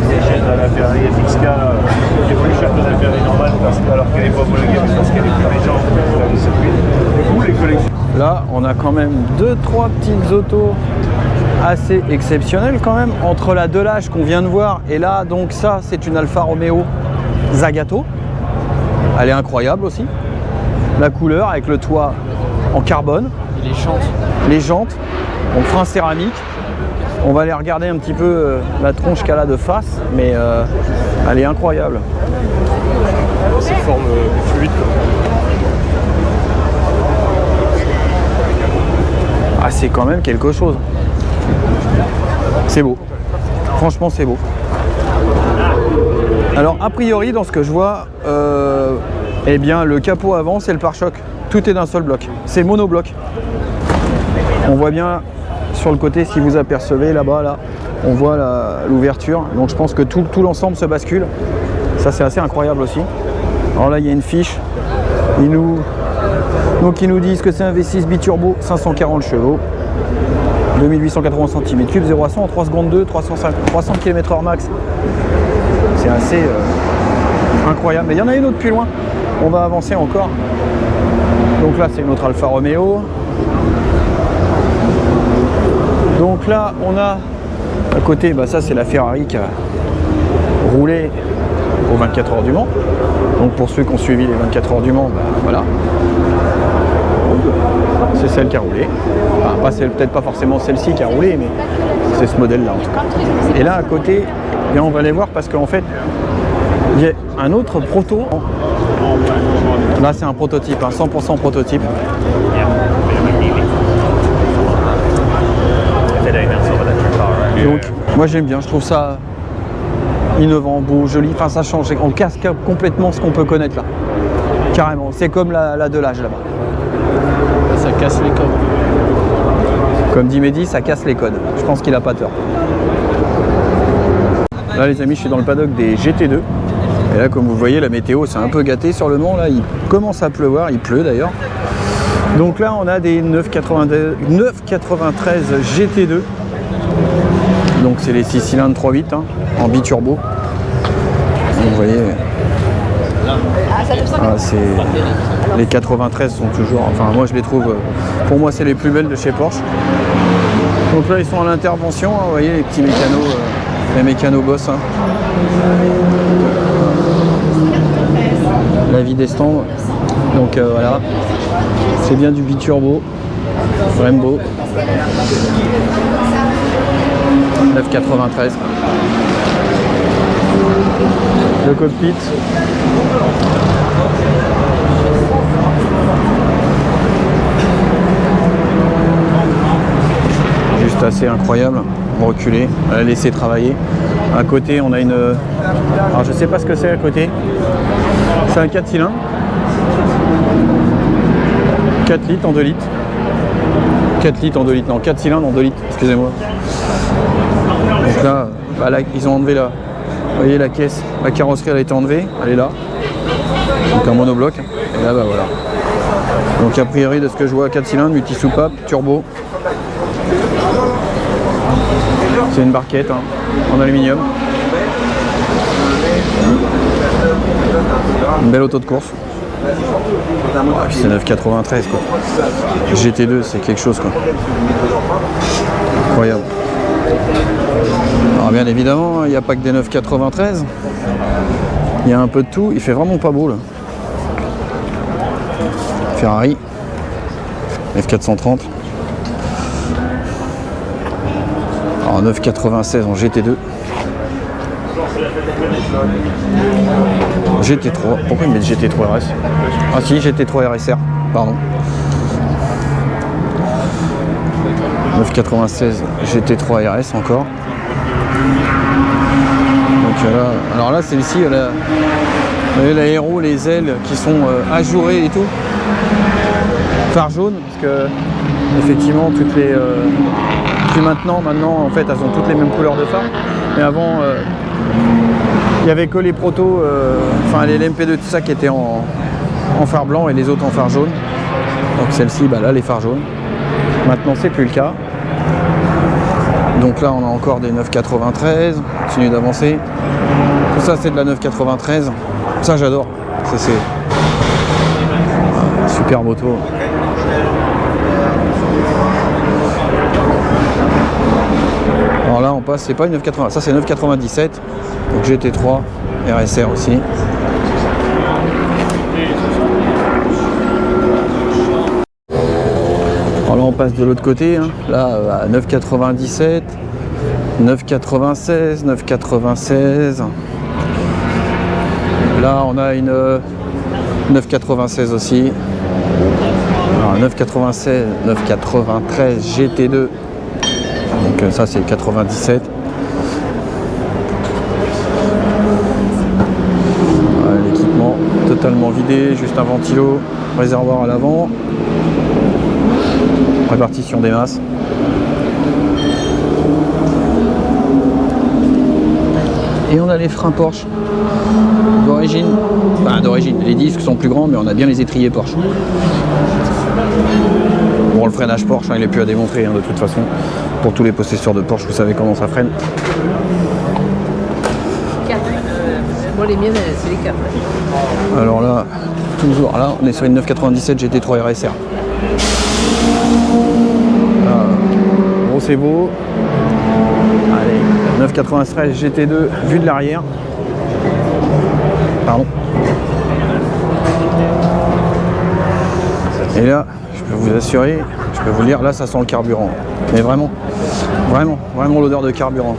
J'ai de la Ferrari FXK qui est plus chère que la Ferrari normale alors qu'elle n'est pas homologuée, mais parce qu'elle est plus légère dans le circuit. Ou les collections. Là, on a quand même 2-3 petites autos assez exceptionnelles quand même. Entre la Delage qu'on vient de voir et là, donc ça, c'est une Alfa Romeo Zagato. Elle est incroyable aussi. La couleur avec le toit en carbone. Et les jantes. Les jantes, donc frein céramique. On va aller regarder un petit peu la tronche qu'elle a de face, mais elle est incroyable. C'est forme fluide. Ah, c'est quand même quelque chose. C'est beau. Franchement, c'est beau. Alors, a priori, dans ce que je vois, eh bien, le capot avant, c'est le pare-choc. Tout est d'un seul bloc. C'est monobloc. On voit bien sur le côté, si vous apercevez là-bas, là, on voit l'ouverture. Donc, je pense que tout l'ensemble se bascule. Ça, c'est assez incroyable aussi. Alors là, il y a une fiche. Ils nous disent que c'est un V6 biturbo, 540 chevaux, 2880 cm3, 0 à 100 en 3 secondes 2, 300 km/h max. C'est assez incroyable. Mais il y en a une autre plus loin. On va avancer encore. Donc là, c'est une autre Alfa Romeo. Donc là, on a à côté, ça c'est la Ferrari qui a roulé aux 24 heures du Mans. Donc pour ceux qui ont suivi les 24 heures du Mans, voilà. C'est celle qui a roulé. Enfin, peut-être pas forcément celle-ci qui a roulé, mais c'est ce modèle-là en tout cas. Et là à côté, bien, on va les voir parce qu'en fait, il y a un autre proto. Là c'est un prototype, 100% prototype. Donc moi j'aime bien, je trouve ça innovant, beau, joli, enfin ça change, on casse complètement ce qu'on peut connaître là. Carrément, c'est comme la Delage là-bas. Ça casse les codes. Comme dit Mehdi, ça casse les codes. Je pense qu'il n'a pas tort. Là les amis, je suis dans le paddock des GT2. Et là comme vous voyez, la météo c'est un peu gâté sur le Mans. Là il commence à pleuvoir, il pleut d'ailleurs. Donc là on a des 993 GT2. Donc c'est les 6 cylindres 3.8 en biturbo. Vous voyez, les 93 sont toujours, enfin moi je les trouve, pour moi c'est les plus belles de chez Porsche. Donc là ils sont à l'intervention, vous voyez les petits mécanos, les mécanos boss. La vie des stands. Donc voilà, c'est bien du biturbo, Brembo. 993. Le cockpit. Juste assez incroyable. Reculer, la laisser travailler. À côté, on a une. Alors je sais pas ce que c'est à côté. C'est un 4 cylindres. 4 litres en 2 litres. 4 litres en 2 litres, non 4 cylindres en 2 litres, excusez-moi. Donc là, ils ont enlevé la. Vous voyez la caisse, la carrosserie elle a été enlevée, elle est là. Donc un monobloc. Et là voilà. Donc a priori de ce que je vois, 4 cylindres, multi-soupape, turbo. C'est une barquette hein, en aluminium. Une belle auto de course. Ah, puis c'est 9,93 quoi. GT2 c'est quelque chose quoi. Incroyable. Alors bien évidemment, il n'y a pas que des 9,93. Il y a un peu de tout. Il fait vraiment pas beau là. Ferrari F430. Alors 9,96 en GT2. GT3. Pourquoi ils mettent GT3 RS? Ah si, GT3 RSR. Pardon. 9,96 GT3 RS encore. Donc là, alors là celle-ci, l'aéro, les ailes qui sont ajourées et tout. Phare jaune, parce que effectivement toutes les puis maintenant en fait elles ont toutes les mêmes couleurs de phare. Mais avant il n'y avait que les protos, enfin les LMP2 tout ça qui étaient en phare blanc et les autres en phare jaune. Donc celle-ci, bah là les phares jaunes. Maintenant c'est plus le cas. Donc là on a encore des 9,93, on continue d'avancer. Tout ça c'est de la 9,93. Ça j'adore. Ça c'est super moto. Alors là on passe, c'est pas une 9,80, ça c'est 9,97. Donc GT3, RSR aussi. Alors là on passe de l'autre côté, hein. Là à 9,97, 9,96, 9,96. Là on a une 9,96 aussi. Alors 9,96, 9,93 GT2. Donc ça c'est 97. L'équipement totalement vidé, juste un ventilo, réservoir à l'avant. Répartition des masses. Et on a les freins Porsche d'origine. Enfin d'origine, les disques sont plus grands mais on a bien les étriers Porsche. Bon, le freinage Porsche, hein, il est plus à démontrer hein, de toute façon. Pour tous les possesseurs de Porsche, vous savez comment ça freine. 4. Moi les miennes c'est les 4. Alors là, toujours là, on est sur une 9,97 GT3 RSR. Gros c'est beau. Allez, 9,93 GT2 vue de l'arrière. Pardon. Et là, je peux vous assurer, je peux vous le dire, là ça sent le carburant. Mais vraiment, vraiment l'odeur de carburant.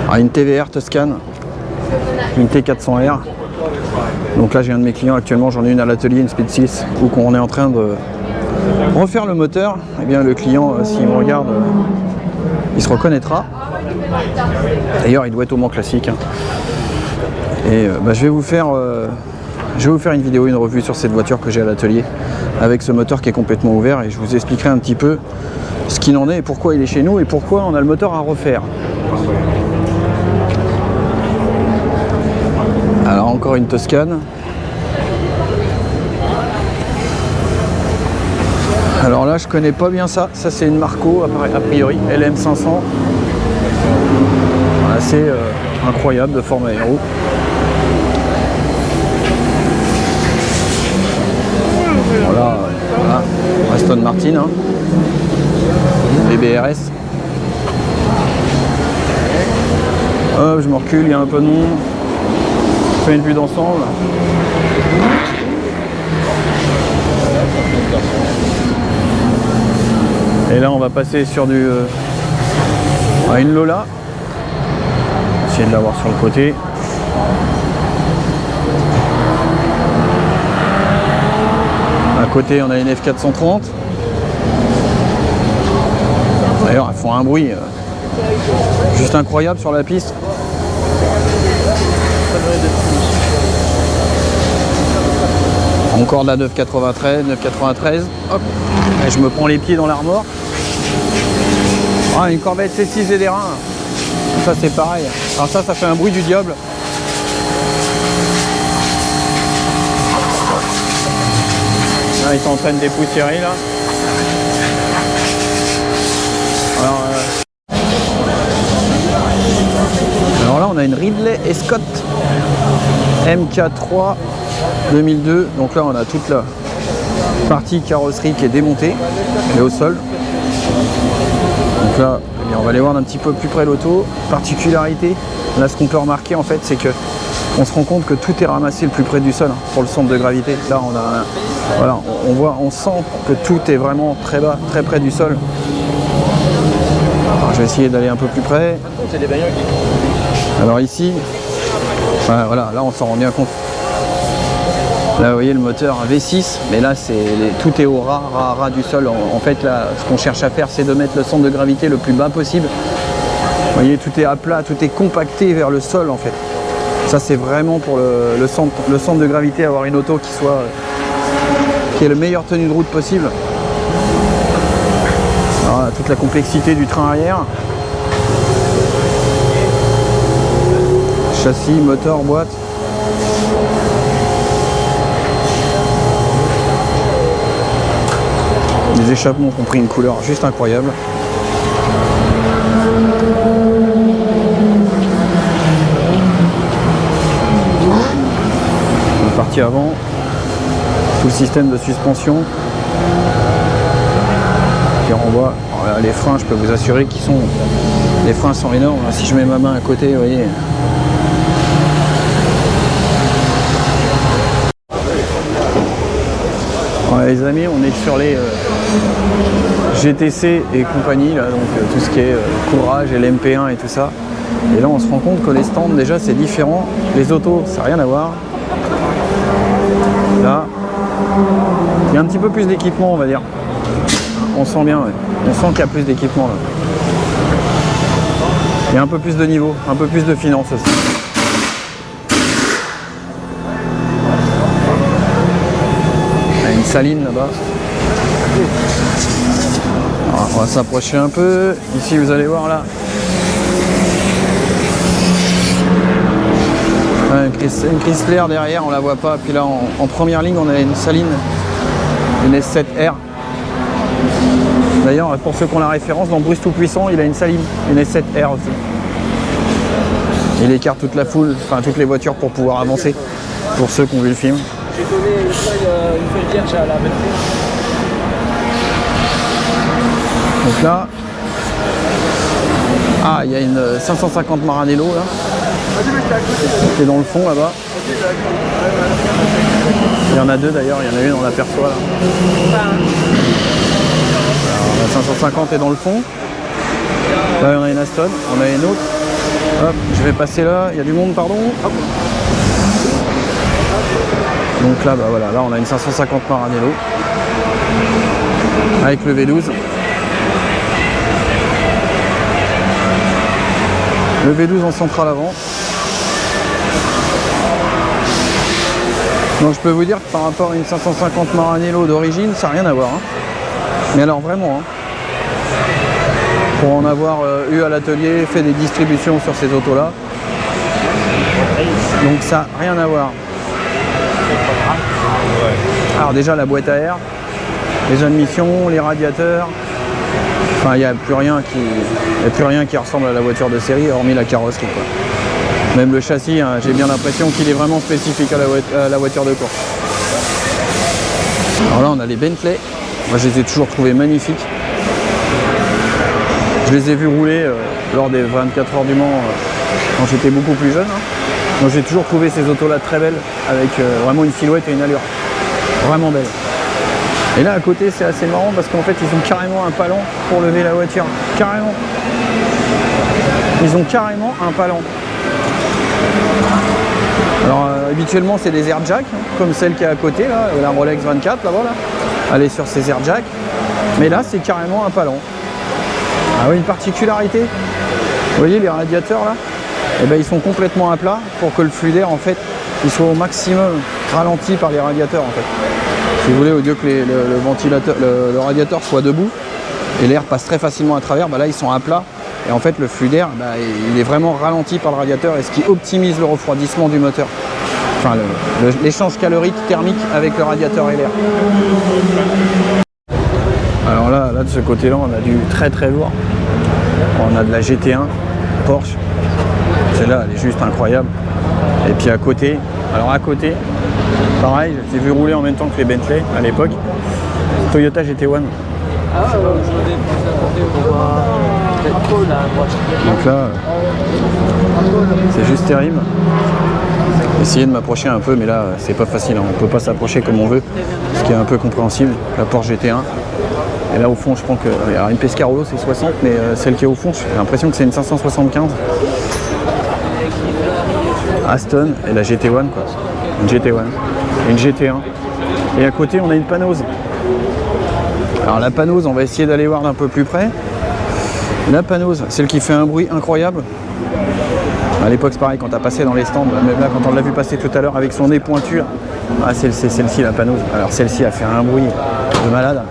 Alors, une TVR Tuscan, une T400R. Donc là j'ai un de mes clients actuellement, j'en ai une à l'atelier, une Speed 6, où on est en train de refaire le moteur. Et bien le client, s'il me regarde, il se reconnaîtra. D'ailleurs il doit être au Mans classique. Hein. Et bah, je vais vous faire une vidéo, une revue sur cette voiture que j'ai à l'atelier avec ce moteur qui est complètement ouvert et je vous expliquerai un petit peu ce qu'il en est et pourquoi il est chez nous et pourquoi on a le moteur à refaire. Alors encore une Tuscan. Alors là je connais pas bien ça, ça c'est une Marco a priori, LM500. Assez incroyable de forme aéro. Voilà, Aston Martin, hein. Les BRS. Hop, je me recule, il y a un peu de monde. Je fais une vue d'ensemble. Et là, on va passer sur une Lola. Essayer de l'avoir sur le côté. À côté, on a une F430. D'ailleurs, elles font un bruit juste incroyable sur la piste. Encore de la 993, 993. Hop. Et je me prends les pieds dans l'armoire. Ah, une Corvette C6 ZR1. Ça, c'est pareil. Alors ça fait un bruit du diable. Ils sont en train de dépoussiérer là. Alors là on a une Ridley et Scott MK3 2002. Donc là on a toute la partie carrosserie qui est démontée et au sol. Donc là on va aller voir d'un petit peu plus près l'auto. Particularité, là ce qu'on peut remarquer en fait c'est que on se rend compte que tout est ramassé le plus près du sol pour le centre de gravité. Là on a voilà, on sent que tout est vraiment très bas, très près du sol. Alors, je vais essayer d'aller un peu plus près. Alors ici, voilà, là on s'en rend bien compte. Là vous voyez le moteur V6, mais là tout est au ras du sol. En fait là, ce qu'on cherche à faire c'est de mettre le centre de gravité le plus bas possible. Vous voyez, tout est à plat, tout est compacté vers le sol en fait. Ça c'est vraiment pour le centre de gravité, avoir une auto qui ait le meilleure tenue de route possible. Alors, toute la complexité du train arrière. Châssis, moteur, boîte. Les échappements ont pris une couleur juste incroyable. La partie avant, tout le système de suspension qui renvoie. Alors là, les freins, je peux vous assurer qu'ils sont... Les freins sont énormes. Si je mets ma main à côté, vous voyez. Ouais, les amis, on est sur les GTC et compagnie, là, donc tout ce qui est courage et l'MP1 et tout ça. Et là, on se rend compte que les stands, déjà, c'est différent. Les autos, ça n'a rien à voir. Là, il y a un petit peu plus d'équipement, on va dire. On sent bien, ouais. On sent qu'il y a plus d'équipement là. Il y a un peu plus de niveau, un peu plus de finance aussi. Il y a une saline là-bas. On va s'approcher un peu. Ici, vous allez voir là. Une Chrysler derrière, on la voit pas. Puis là, en première ligne, on a une saline, une S7R. D'ailleurs, pour ceux qui ont la référence, dans Bruce Tout-Puissant, il a une saline, une S7R aussi. Il écarte toute la foule, enfin toutes les voitures pour pouvoir avancer, pour ceux qui ont vu le film. J'ai donné une feuille vierge à la belle. Donc là, il y a une 550 Maranello là, qui est dans le fond là-bas. Il y en a deux d'ailleurs, il y en a une, on l'aperçoit là. Alors, la 550 est dans le fond. Là, on a une Aston, on a une autre. Hop, je vais passer là, il y a du monde, pardon. Hop. Donc là, voilà, là on a une 550 Maranello avec le V12. Le V12 en centrale avant. Donc je peux vous dire que par rapport à une 550 Maranello d'origine, ça n'a rien à voir. Hein. Mais alors vraiment, hein. Pour en avoir eu à l'atelier, fait des distributions sur ces autos-là. Donc ça n'a rien à voir. Alors déjà la boîte à air, les admissions, les radiateurs. Enfin, il n'y a plus rien qui ressemble à la voiture de série, hormis la carrosserie, quoi. Même le châssis, hein, j'ai bien l'impression qu'il est vraiment spécifique à la voiture de course. Alors là, on a les Bentley. Moi, je les ai toujours trouvés magnifiques. Je les ai vus rouler lors des 24 heures du Mans quand j'étais beaucoup plus jeune. Hein. Donc j'ai toujours trouvé ces autos-là très belles, avec vraiment une silhouette et une allure. Vraiment belle. Et là à côté c'est assez marrant parce qu'en fait ils ont carrément un palan pour lever la voiture. Carrément. Ils ont carrément un palan. Alors habituellement c'est des airjacks, hein, comme celle qui est à côté, là, la Rolex 24 là-bas. Là. Elle est sur ces airjacks. Mais là c'est carrément un palan. Ah oui, une particularité. Vous voyez les radiateurs là, eh ben, ils sont complètement à plat pour que le flux d'air en fait il soit au maximum ralenti par les radiateurs en fait. Si vous voulez, au lieu que le radiateur soit debout et l'air passe très facilement à travers, bah là ils sont à plat et en fait le flux d'air il est vraiment ralenti par le radiateur et ce qui optimise le refroidissement du moteur. Enfin, l'échange calorique thermique avec le radiateur et l'air. Alors là, de ce côté-là, on a du très très lourd. On a de la GT1 Porsche. Celle-là, elle est juste incroyable. Et puis à côté, pareil, j'ai vu rouler en même temps que les Bentley à l'époque. Toyota GT1. Donc là, c'est juste terrible. Essayer de m'approcher un peu, mais là, c'est pas facile. On peut pas s'approcher comme on veut, ce qui est un peu compréhensible. La Porsche GT1. Et là, au fond, je pense que alors, une Pescarolo, c'est 60, mais celle qui est au fond, j'ai l'impression que c'est une 575. Aston et la GT1, quoi. Une GT1 et une GT1. Et à côté, on a une Panose. Alors la Panose, on va essayer d'aller voir d'un peu plus près. La Panose, celle qui fait un bruit incroyable. À l'époque, c'est pareil, quand tu as passé dans les stands, même là, quand on l'a vu passer tout à l'heure avec son nez pointu, ah, c'est celle-ci, la Panose. Alors celle-ci a fait un bruit de malade.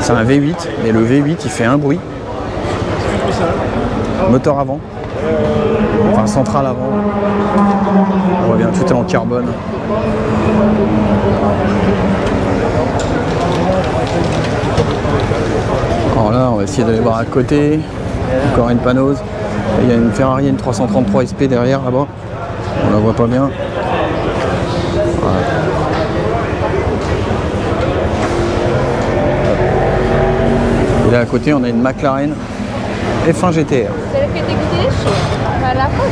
C'est un V8, mais le V8, il fait un bruit. Moteur avant. Enfin, centrale avant. On voit bien, tout est en carbone. Alors là, on va essayer d'aller voir à côté. Encore une Panose. Il y a une Ferrari, une 333 SP derrière, là-bas. On la voit pas bien. Voilà. Et là à côté, on a une McLaren F1 GTR. C'est le que te guides à la fois.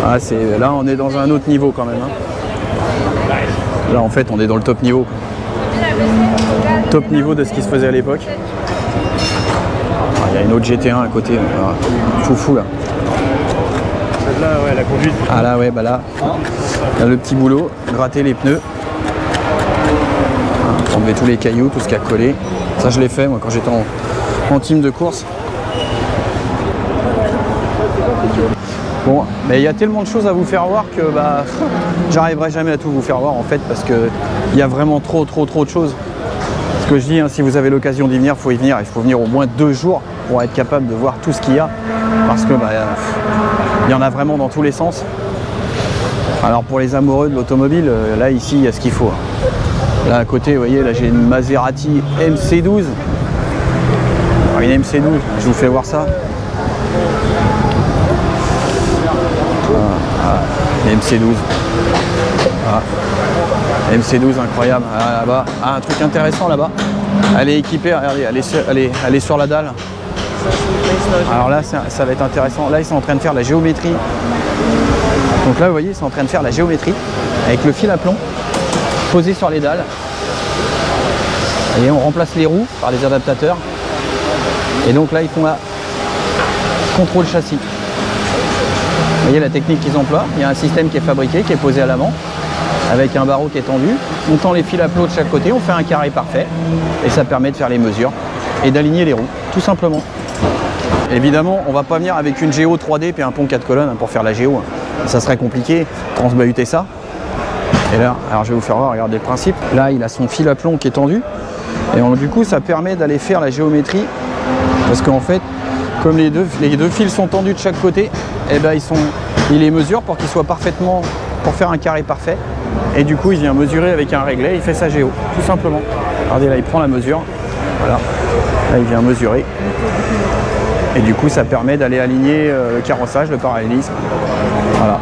Ah, là, on est dans un autre niveau quand même. Hein. Là, en fait, on est dans le top niveau. Top niveau de ce qui se faisait à l'époque. Il y a une autre GT1 à côté. Voilà. Fou là. Celle-là, ouais, la conduite. Ah là, ouais, bah là, le petit boulot, gratter les pneus. Enlever tous les cailloux, tout ce qui a collé. Ça, je l'ai fait, moi, quand j'étais en team de course. Bon, mais il y a tellement de choses à vous faire voir que bah, j'arriverai jamais à tout vous faire voir en fait parce qu'il y a vraiment trop de choses. Ce que je dis, hein, si vous avez l'occasion d'y venir, il faut y venir. Il faut venir au moins 2 jours pour être capable de voir tout ce qu'il y a parce que bah, il y en a vraiment dans tous les sens. Alors pour les amoureux de l'automobile, là ici il y a ce qu'il faut. Là à côté, vous voyez, là j'ai une Maserati MC12. Alors, une MC12, je vous fais voir ça. MC12. Ah. MC12 incroyable. Ah, là-bas. Ah, un truc intéressant là-bas. Elle est équipée, regardez, elle est sur la dalle. Alors là, ça va être intéressant. Là, ils sont en train de faire la géométrie. Donc là, vous voyez, ils sont en train de faire la géométrie avec le fil à plomb posé sur les dalles. Et on remplace les roues par les adaptateurs. Et donc là, ils font la contrôle châssis. Vous voyez la technique qu'ils emploient, il y a un système qui est fabriqué, qui est posé à l'avant, avec un barreau qui est tendu. On tend les fils à plomb de chaque côté, on fait un carré parfait, et ça permet de faire les mesures et d'aligner les roues, tout simplement. Évidemment, on ne va pas venir avec une Géo 3D puis un pont 4 colonnes pour faire la Géo. Ça serait compliqué, transbahuter ça. Et là, alors je vais vous faire voir, regardez le principe. Là, il a son fil à plomb qui est tendu, et du coup, ça permet d'aller faire la géométrie, parce qu'en fait, comme les deux fils sont tendus de chaque côté, et ben il les mesure pour qu'ils soient parfaitement, pour faire un carré parfait. Et du coup, il vient mesurer avec un réglet, il fait sa géo, tout simplement. Regardez là, il prend la mesure. Voilà. Là, il vient mesurer. Et du coup, ça permet d'aller aligner le carrossage, le parallélisme. Voilà.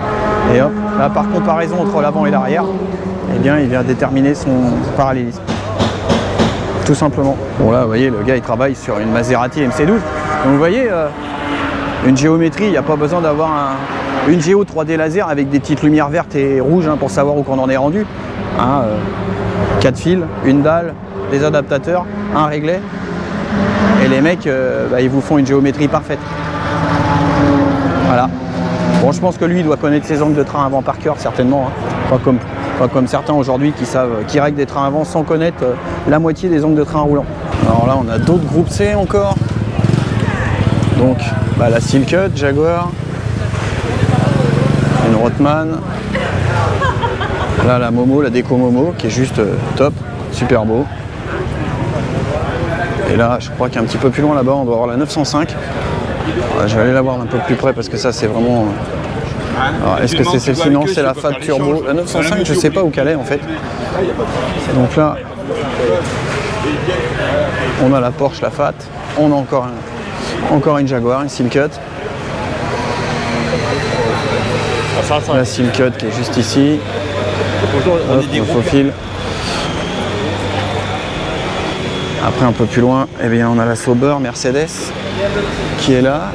Et hop, là, par comparaison entre l'avant et l'arrière, eh bien, il vient déterminer son parallélisme. Tout simplement. Bon là, vous voyez, le gars, il travaille sur une Maserati MC12. Donc vous voyez, une géométrie, il n'y a pas besoin d'avoir une géo 3D laser avec des petites lumières vertes et rouges pour savoir où qu'on en est rendu. 4 fils, une dalle, des adaptateurs, un réglet. Et les mecs, ils vous font une géométrie parfaite. Voilà. Bon, je pense que lui, il doit connaître ses angles de train avant par cœur, certainement. Hein. Pas comme certains aujourd'hui qui règlent des trains avant sans connaître la moitié des angles de train roulant. Alors là, on a d'autres groupes C encore. Donc, la Steel Cut, Jaguar, une Rothman. Là, la Momo, la déco Momo, qui est juste top, super beau. Et là, je crois qu'un petit peu plus loin là-bas, on doit avoir la 905. Je vais aller la voir d'un peu plus près parce que ça, c'est vraiment Alors, est-ce que c'est celle-ci? Non, c'est la Fat Turbo. La 905, je sais pas où qu'elle est en fait. Donc là, on a la Porsche, la Fat. On a encore une Jaguar, une Seal Cut. La Seal Cut qui est juste ici. Hop, le faux fil. Après un peu plus loin, eh bien, on a la Sauber Mercedes qui est là,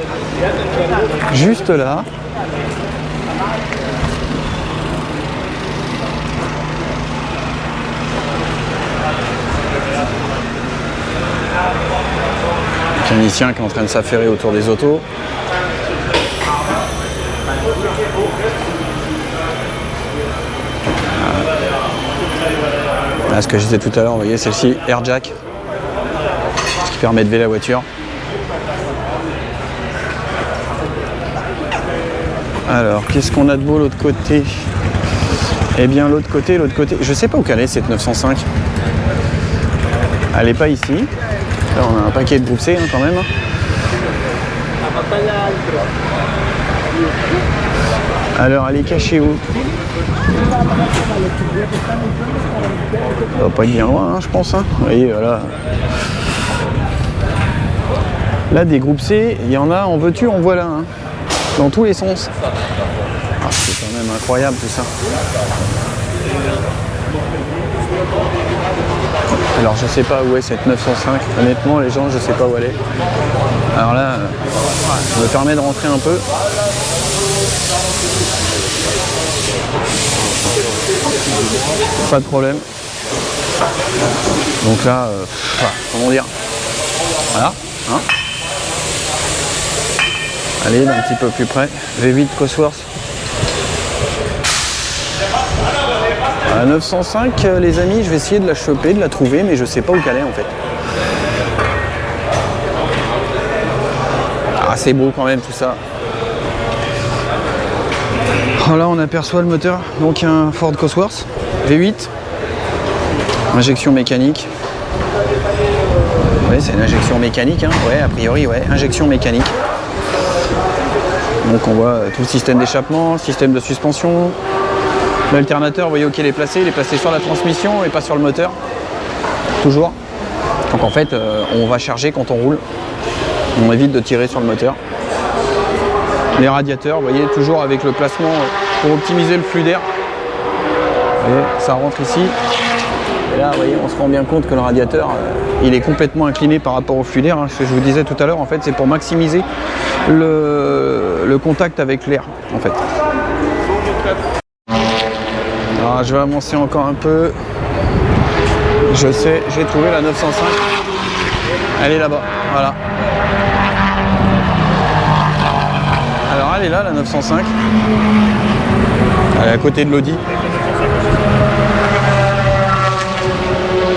juste là. Mécanicien qui est en train de s'affairer autour des autos. Là, ce que je disais tout à l'heure, vous voyez, celle-ci, Air Jack, ce qui permet de lever la voiture. Alors, qu'est-ce qu'on a de beau l'autre côté? Eh bien, l'autre côté, je sais pas où qu'elle est cette 905. Elle n'est pas ici. Là, on a un paquet de groupe C hein, quand même. Alors, elle est cachée où? Ça va pas être bien loin, hein, je pense. Hein. Vous voyez, voilà. Là, des groupes C, il y en a en veux-tu, en voilà. Hein. Dans tous les sens. Ah, c'est quand même incroyable tout ça. Alors, je sais pas où est cette 905. Honnêtement, les gens, je sais pas où elle est. Alors là, je me permets de rentrer un peu. Pas de problème. Donc là, comment dire? Voilà. Hein, allez, d'un petit peu plus près. V8 Cosworth. La 905, les amis, je vais essayer de la choper, de la trouver, mais je sais pas où qu'elle est en fait. Ah, c'est beau quand même tout ça. Oh, là, on aperçoit le moteur, donc un Ford Cosworth V8, injection mécanique. Oui, c'est une injection mécanique, hein. Ouais, a priori, ouais, injection mécanique. Donc on voit tout le système d'échappement, le système de suspension. L'alternateur, vous voyez où il est placé sur la transmission et pas sur le moteur. Toujours. Donc en fait, on va charger quand on roule. On évite de tirer sur le moteur. Les radiateurs, vous voyez, toujours avec le placement pour optimiser le flux d'air. Vous voyez, ça rentre ici. Et là, vous voyez, on se rend bien compte que le radiateur, il est complètement incliné par rapport au flux d'air. Hein. Ce que je vous disais tout à l'heure, en fait, c'est pour maximiser le contact avec l'air, en fait. Alors, je vais avancer encore un peu. Je sais, j'ai trouvé la 905. Elle est là-bas, voilà. Alors elle est là, la 905. Elle est à côté de l'Audi.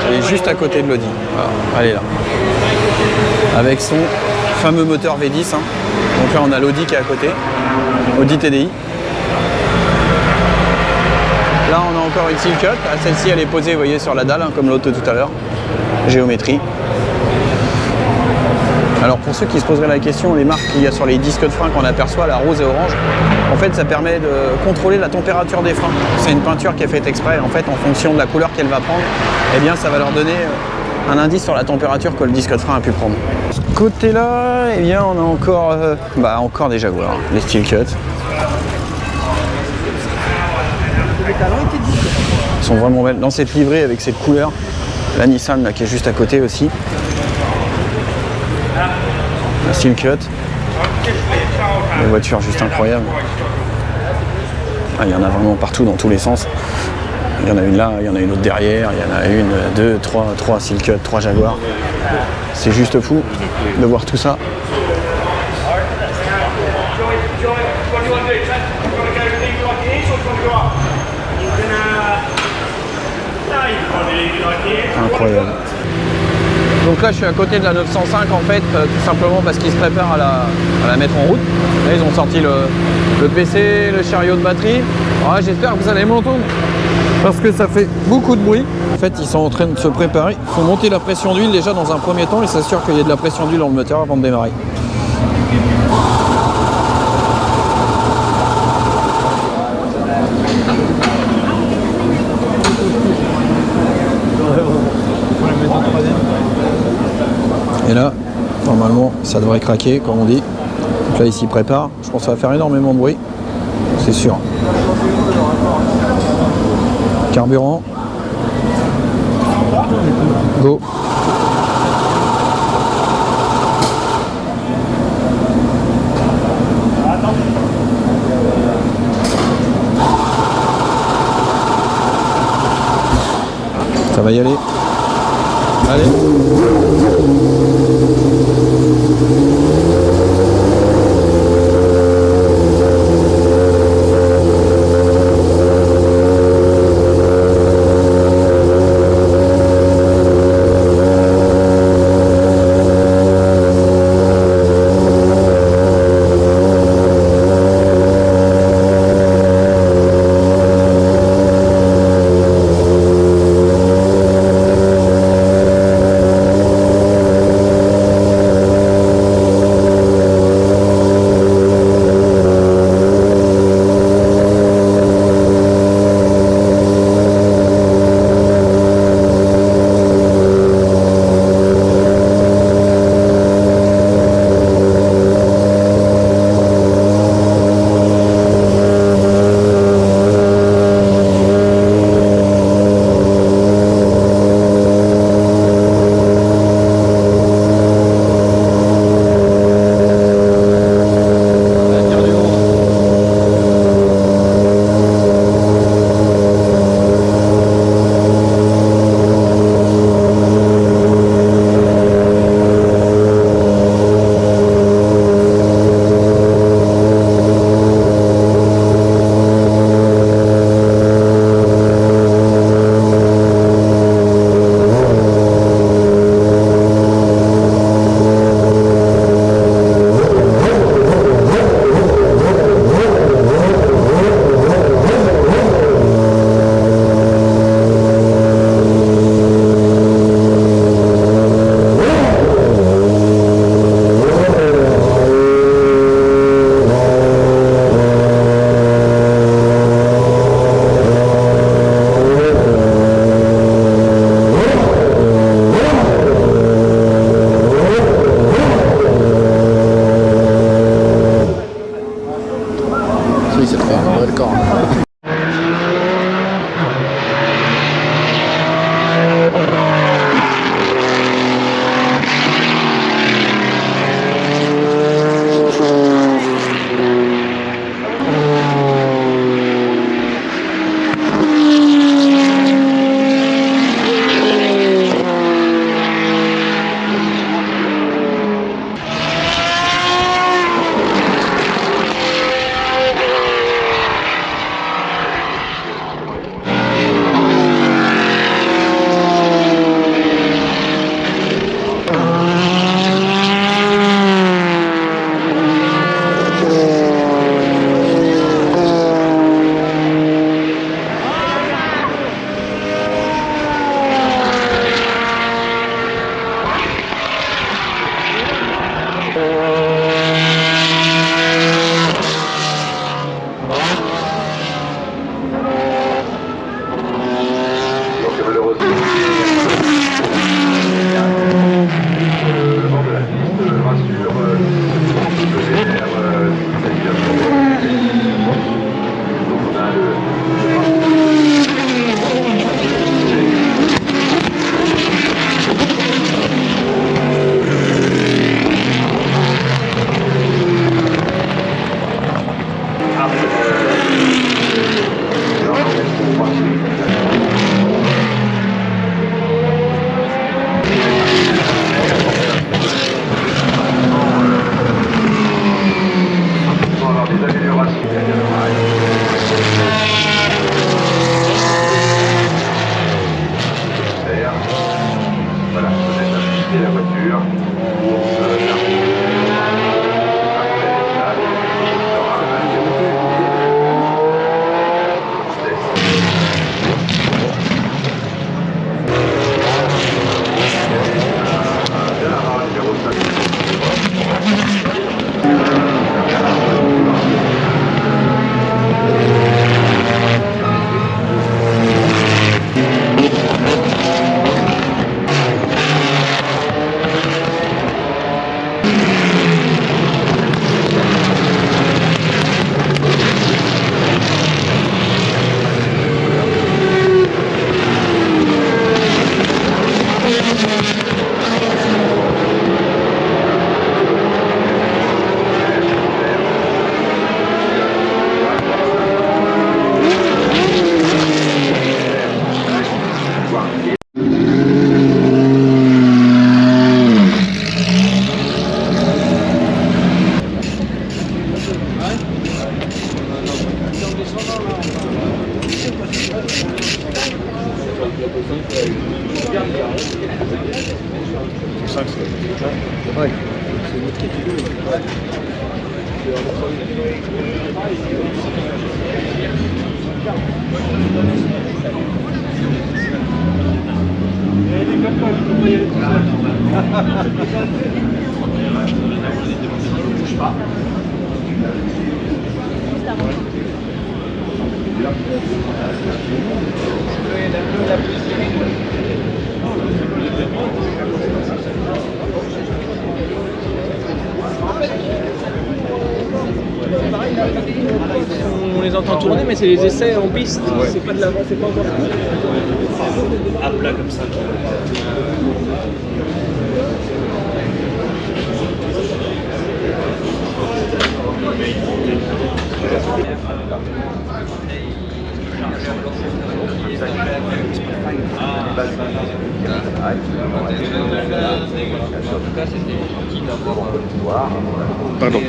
Elle est juste à côté de l'Audi. Voilà, elle est là. Avec son fameux moteur V10. Hein. Donc là on a l'Audi qui est à côté. Audi TDI. Là on a encore une Seal Cut. Celle-ci elle est posée, vous voyez, sur la dalle, hein, comme l'autre tout à l'heure. Géométrie. Alors pour ceux qui se poseraient la question, les marques qu'il y a sur les disques de frein qu'on aperçoit, la rose et orange, en fait ça permet de contrôler la température des freins. C'est une peinture qui est faite exprès, en fait en fonction de la couleur qu'elle va prendre, eh bien ça va leur donner un indice sur la température que le disque de frein a pu prendre. De ce côté-là, eh bien on a encore, encore des Jaguars, les Steel Cut. Ils sont vraiment belles. Dans cette livrée avec cette couleur, la Nissan là, qui est juste à côté aussi. La Seal Cut. Des voitures juste incroyables. Ah, il y en a vraiment partout dans tous les sens. Il y en a une là, il y en a une autre derrière, il y en a une, deux, trois Seal Cut, 3 Jaguars. C'est juste fou de voir tout ça. Incroyable. Donc là je suis à côté de la 905 en fait, tout simplement parce qu'ils se préparent à la mettre en route. Là ils ont sorti le PC, le chariot de batterie. Ouais, j'espère que vous allez m'entendre parce que ça fait beaucoup de bruit. En fait ils sont en train de se préparer. Il faut monter la pression d'huile déjà dans un premier temps et s'assurer qu'il y ait de la pression d'huile dans le moteur avant de démarrer. Et là, normalement, ça devrait craquer, comme on dit. Donc là, il s'y prépare. Je pense que ça va faire énormément de bruit. C'est sûr. Carburant. Go. Ça va y aller. Allez. Ouais, c'est une autre équipe. On les entend tourner, mais c'est les essais en piste. C'est pas de l'avant, c'est pas encore. À plat comme ça. Pardon.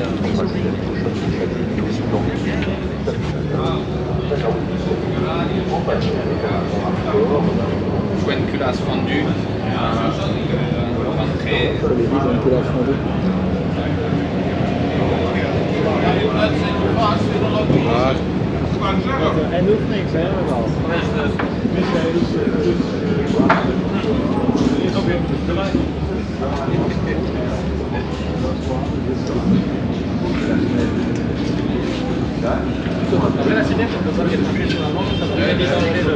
Je vois une culasse fendue. Rentrée. Là, c'est bien parce que ça va être sur la manche, ça va bien désengager le.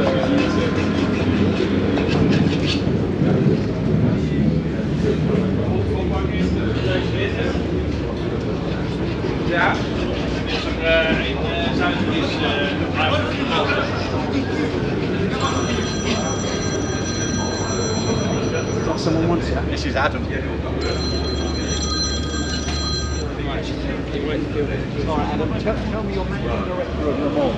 Someone wants it. This is Adam. Alright, Adam, tell me your managing director of Le Mans.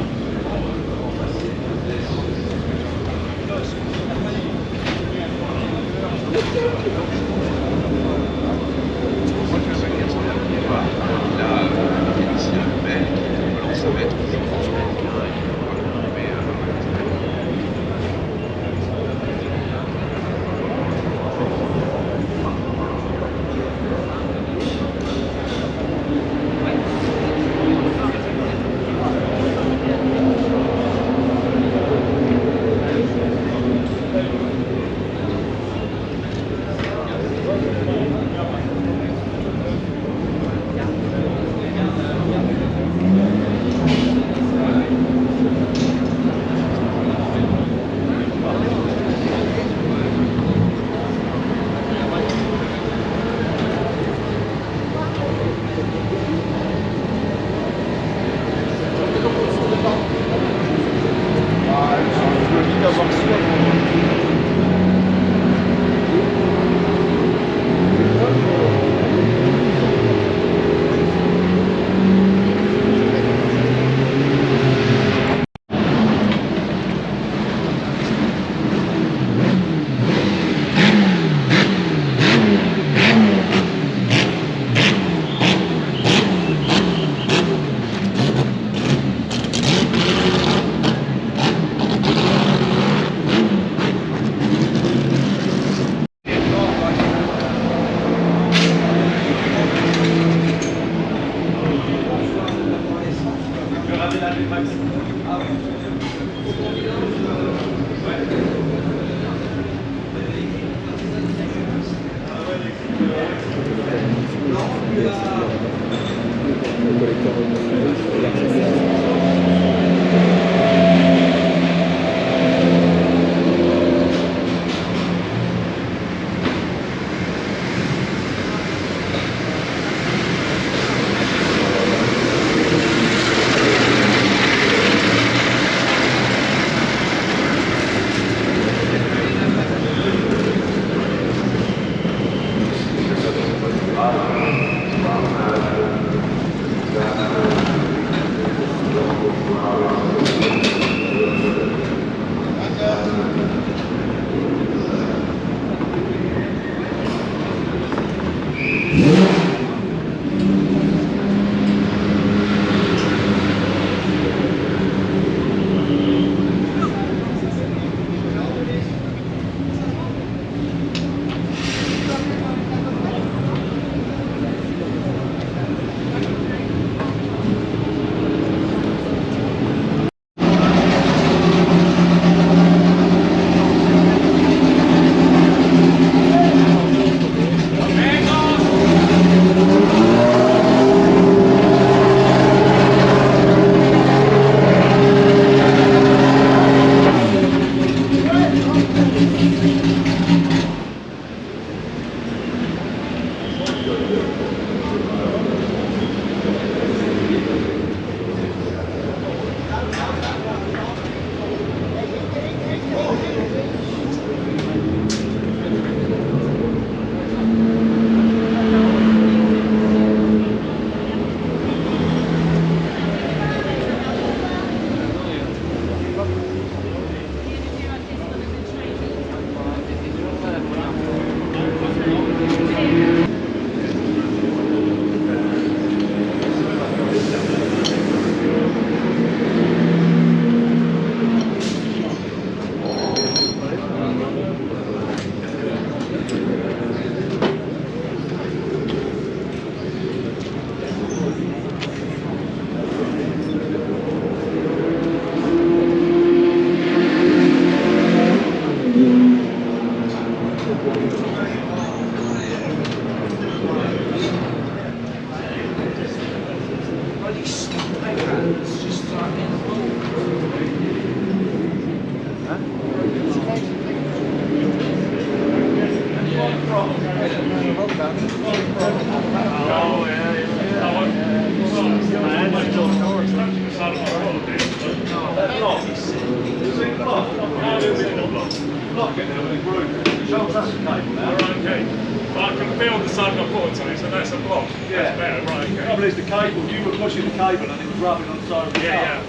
block it now with the group. Charles, that's the cable now. Okay. But I can feel the side of my foot on it, so that's a block. Yeah. That's better, right, The okay. trouble is the cable, you were pushing the cable and it was rubbing on the side of the car. Yeah.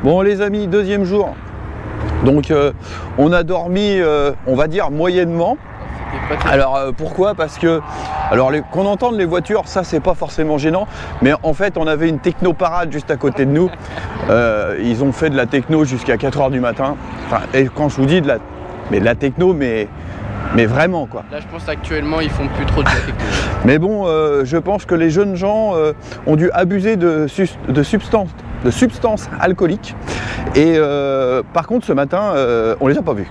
Bon les amis, deuxième jour. Donc on a dormi, on va dire moyennement. Alors pourquoi? Parce que qu'on entende les voitures, ça c'est pas forcément gênant, mais en fait on avait une techno-parade juste à côté de nous. Ils ont fait de la techno jusqu'à 4 h du matin. Enfin, et quand je vous dis de la techno, mais vraiment quoi. Là je pense actuellement ils font plus trop de la techno. Mais bon, je pense que les jeunes gens ont dû abuser de substances alcooliques. Et par contre ce matin, on les a pas vus.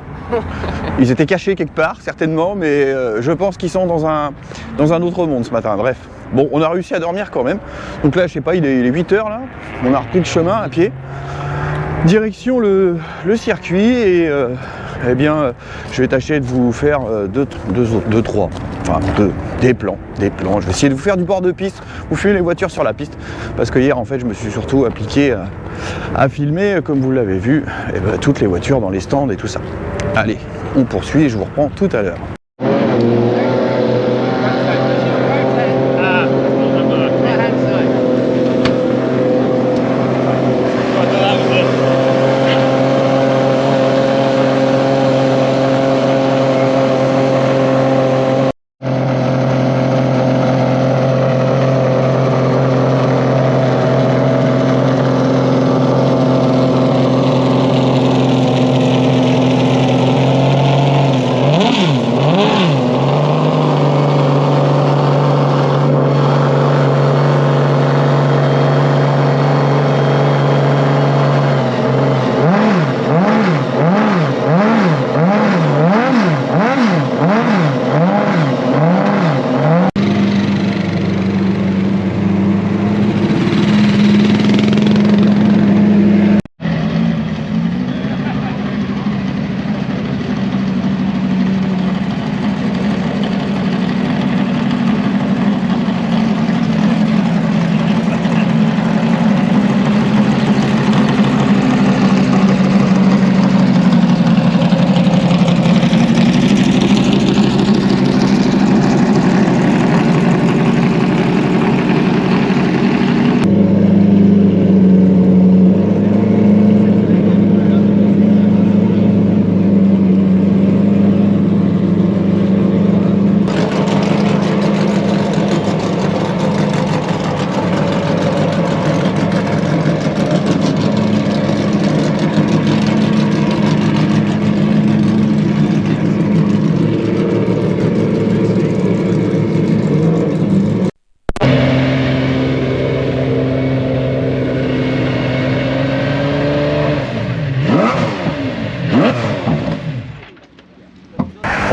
Ils étaient cachés quelque part, certainement, mais je pense qu'ils sont dans un autre monde ce matin. Bref, bon, on a réussi à dormir quand même. Donc là, je sais pas, il est 8 h là. On a repris le chemin à pied. Direction le circuit et eh bien, je vais tâcher de vous faire des plans. Je vais essayer de vous faire du bord de piste, vous filmer les voitures sur la piste, parce que hier en fait je me suis surtout appliqué à filmer, comme vous l'avez vu, eh ben, toutes les voitures dans les stands et tout ça. Allez, on poursuit et je vous reprends tout à l'heure.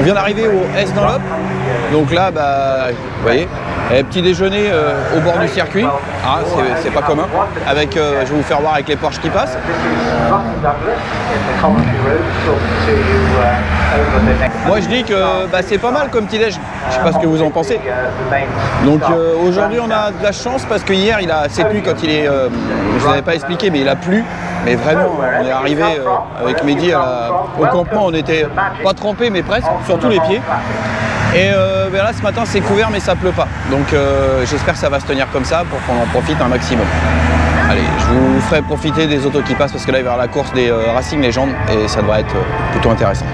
On vient d'arriver au S Dunlop. Donc là, bah, vous voyez, petit déjeuner au bord du circuit. Ah, c'est pas commun. Avec, je vais vous faire voir avec les Porsche qui passent. Moi je dis que bah, c'est pas mal comme petit déj. Je sais pas ce que vous en pensez. Donc aujourd'hui on a de la chance parce que hier, cette nuit quand il est, je vous avais pas expliqué, mais il a plu. Mais vraiment, on est arrivé avec Mehdi au campement, on était pas trempés mais presque, surtout les pieds. Et ben là ce matin c'est couvert mais ça pleut pas. Donc j'espère que ça va se tenir comme ça pour qu'on en profite un maximum. Allez, je vous ferai profiter des autos qui passent parce que là il va y avoir la course des Racing Legends et ça devrait être plutôt intéressant.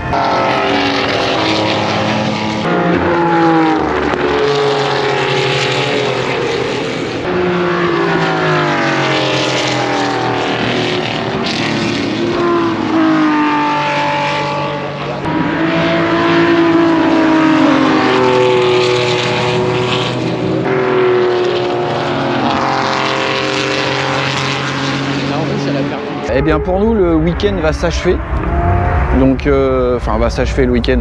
Eh bien pour nous le week-end va s'achever, donc enfin va s'achever le week-end,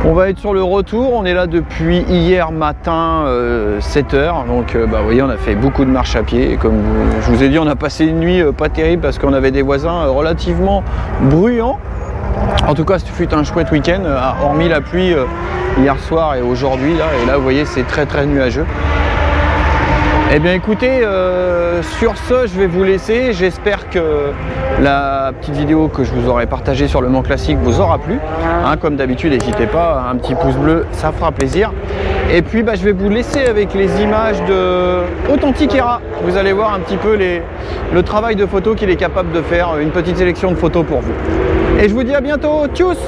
on va être sur le retour, on est là depuis hier matin 7h, donc bah, vous voyez on a fait beaucoup de marche à pied et comme je vous ai dit on a passé une nuit pas terrible parce qu'on avait des voisins relativement bruyants. En tout cas ce fut un chouette week-end, hormis la pluie hier soir et aujourd'hui là, et là vous voyez c'est très nuageux. Eh bien écoutez, sur ce je vais vous laisser, j'espère que la petite vidéo que je vous aurai partagée sur le Mans Classique vous aura plu. Hein, comme d'habitude n'hésitez pas, un petit pouce bleu ça fera plaisir. Et puis bah, je vais vous laisser avec les images de Authentic Era. Vous allez voir un petit peu le travail de photo qu'il est capable de faire, une petite sélection de photos pour vous. Et je vous dis à bientôt, tchuss!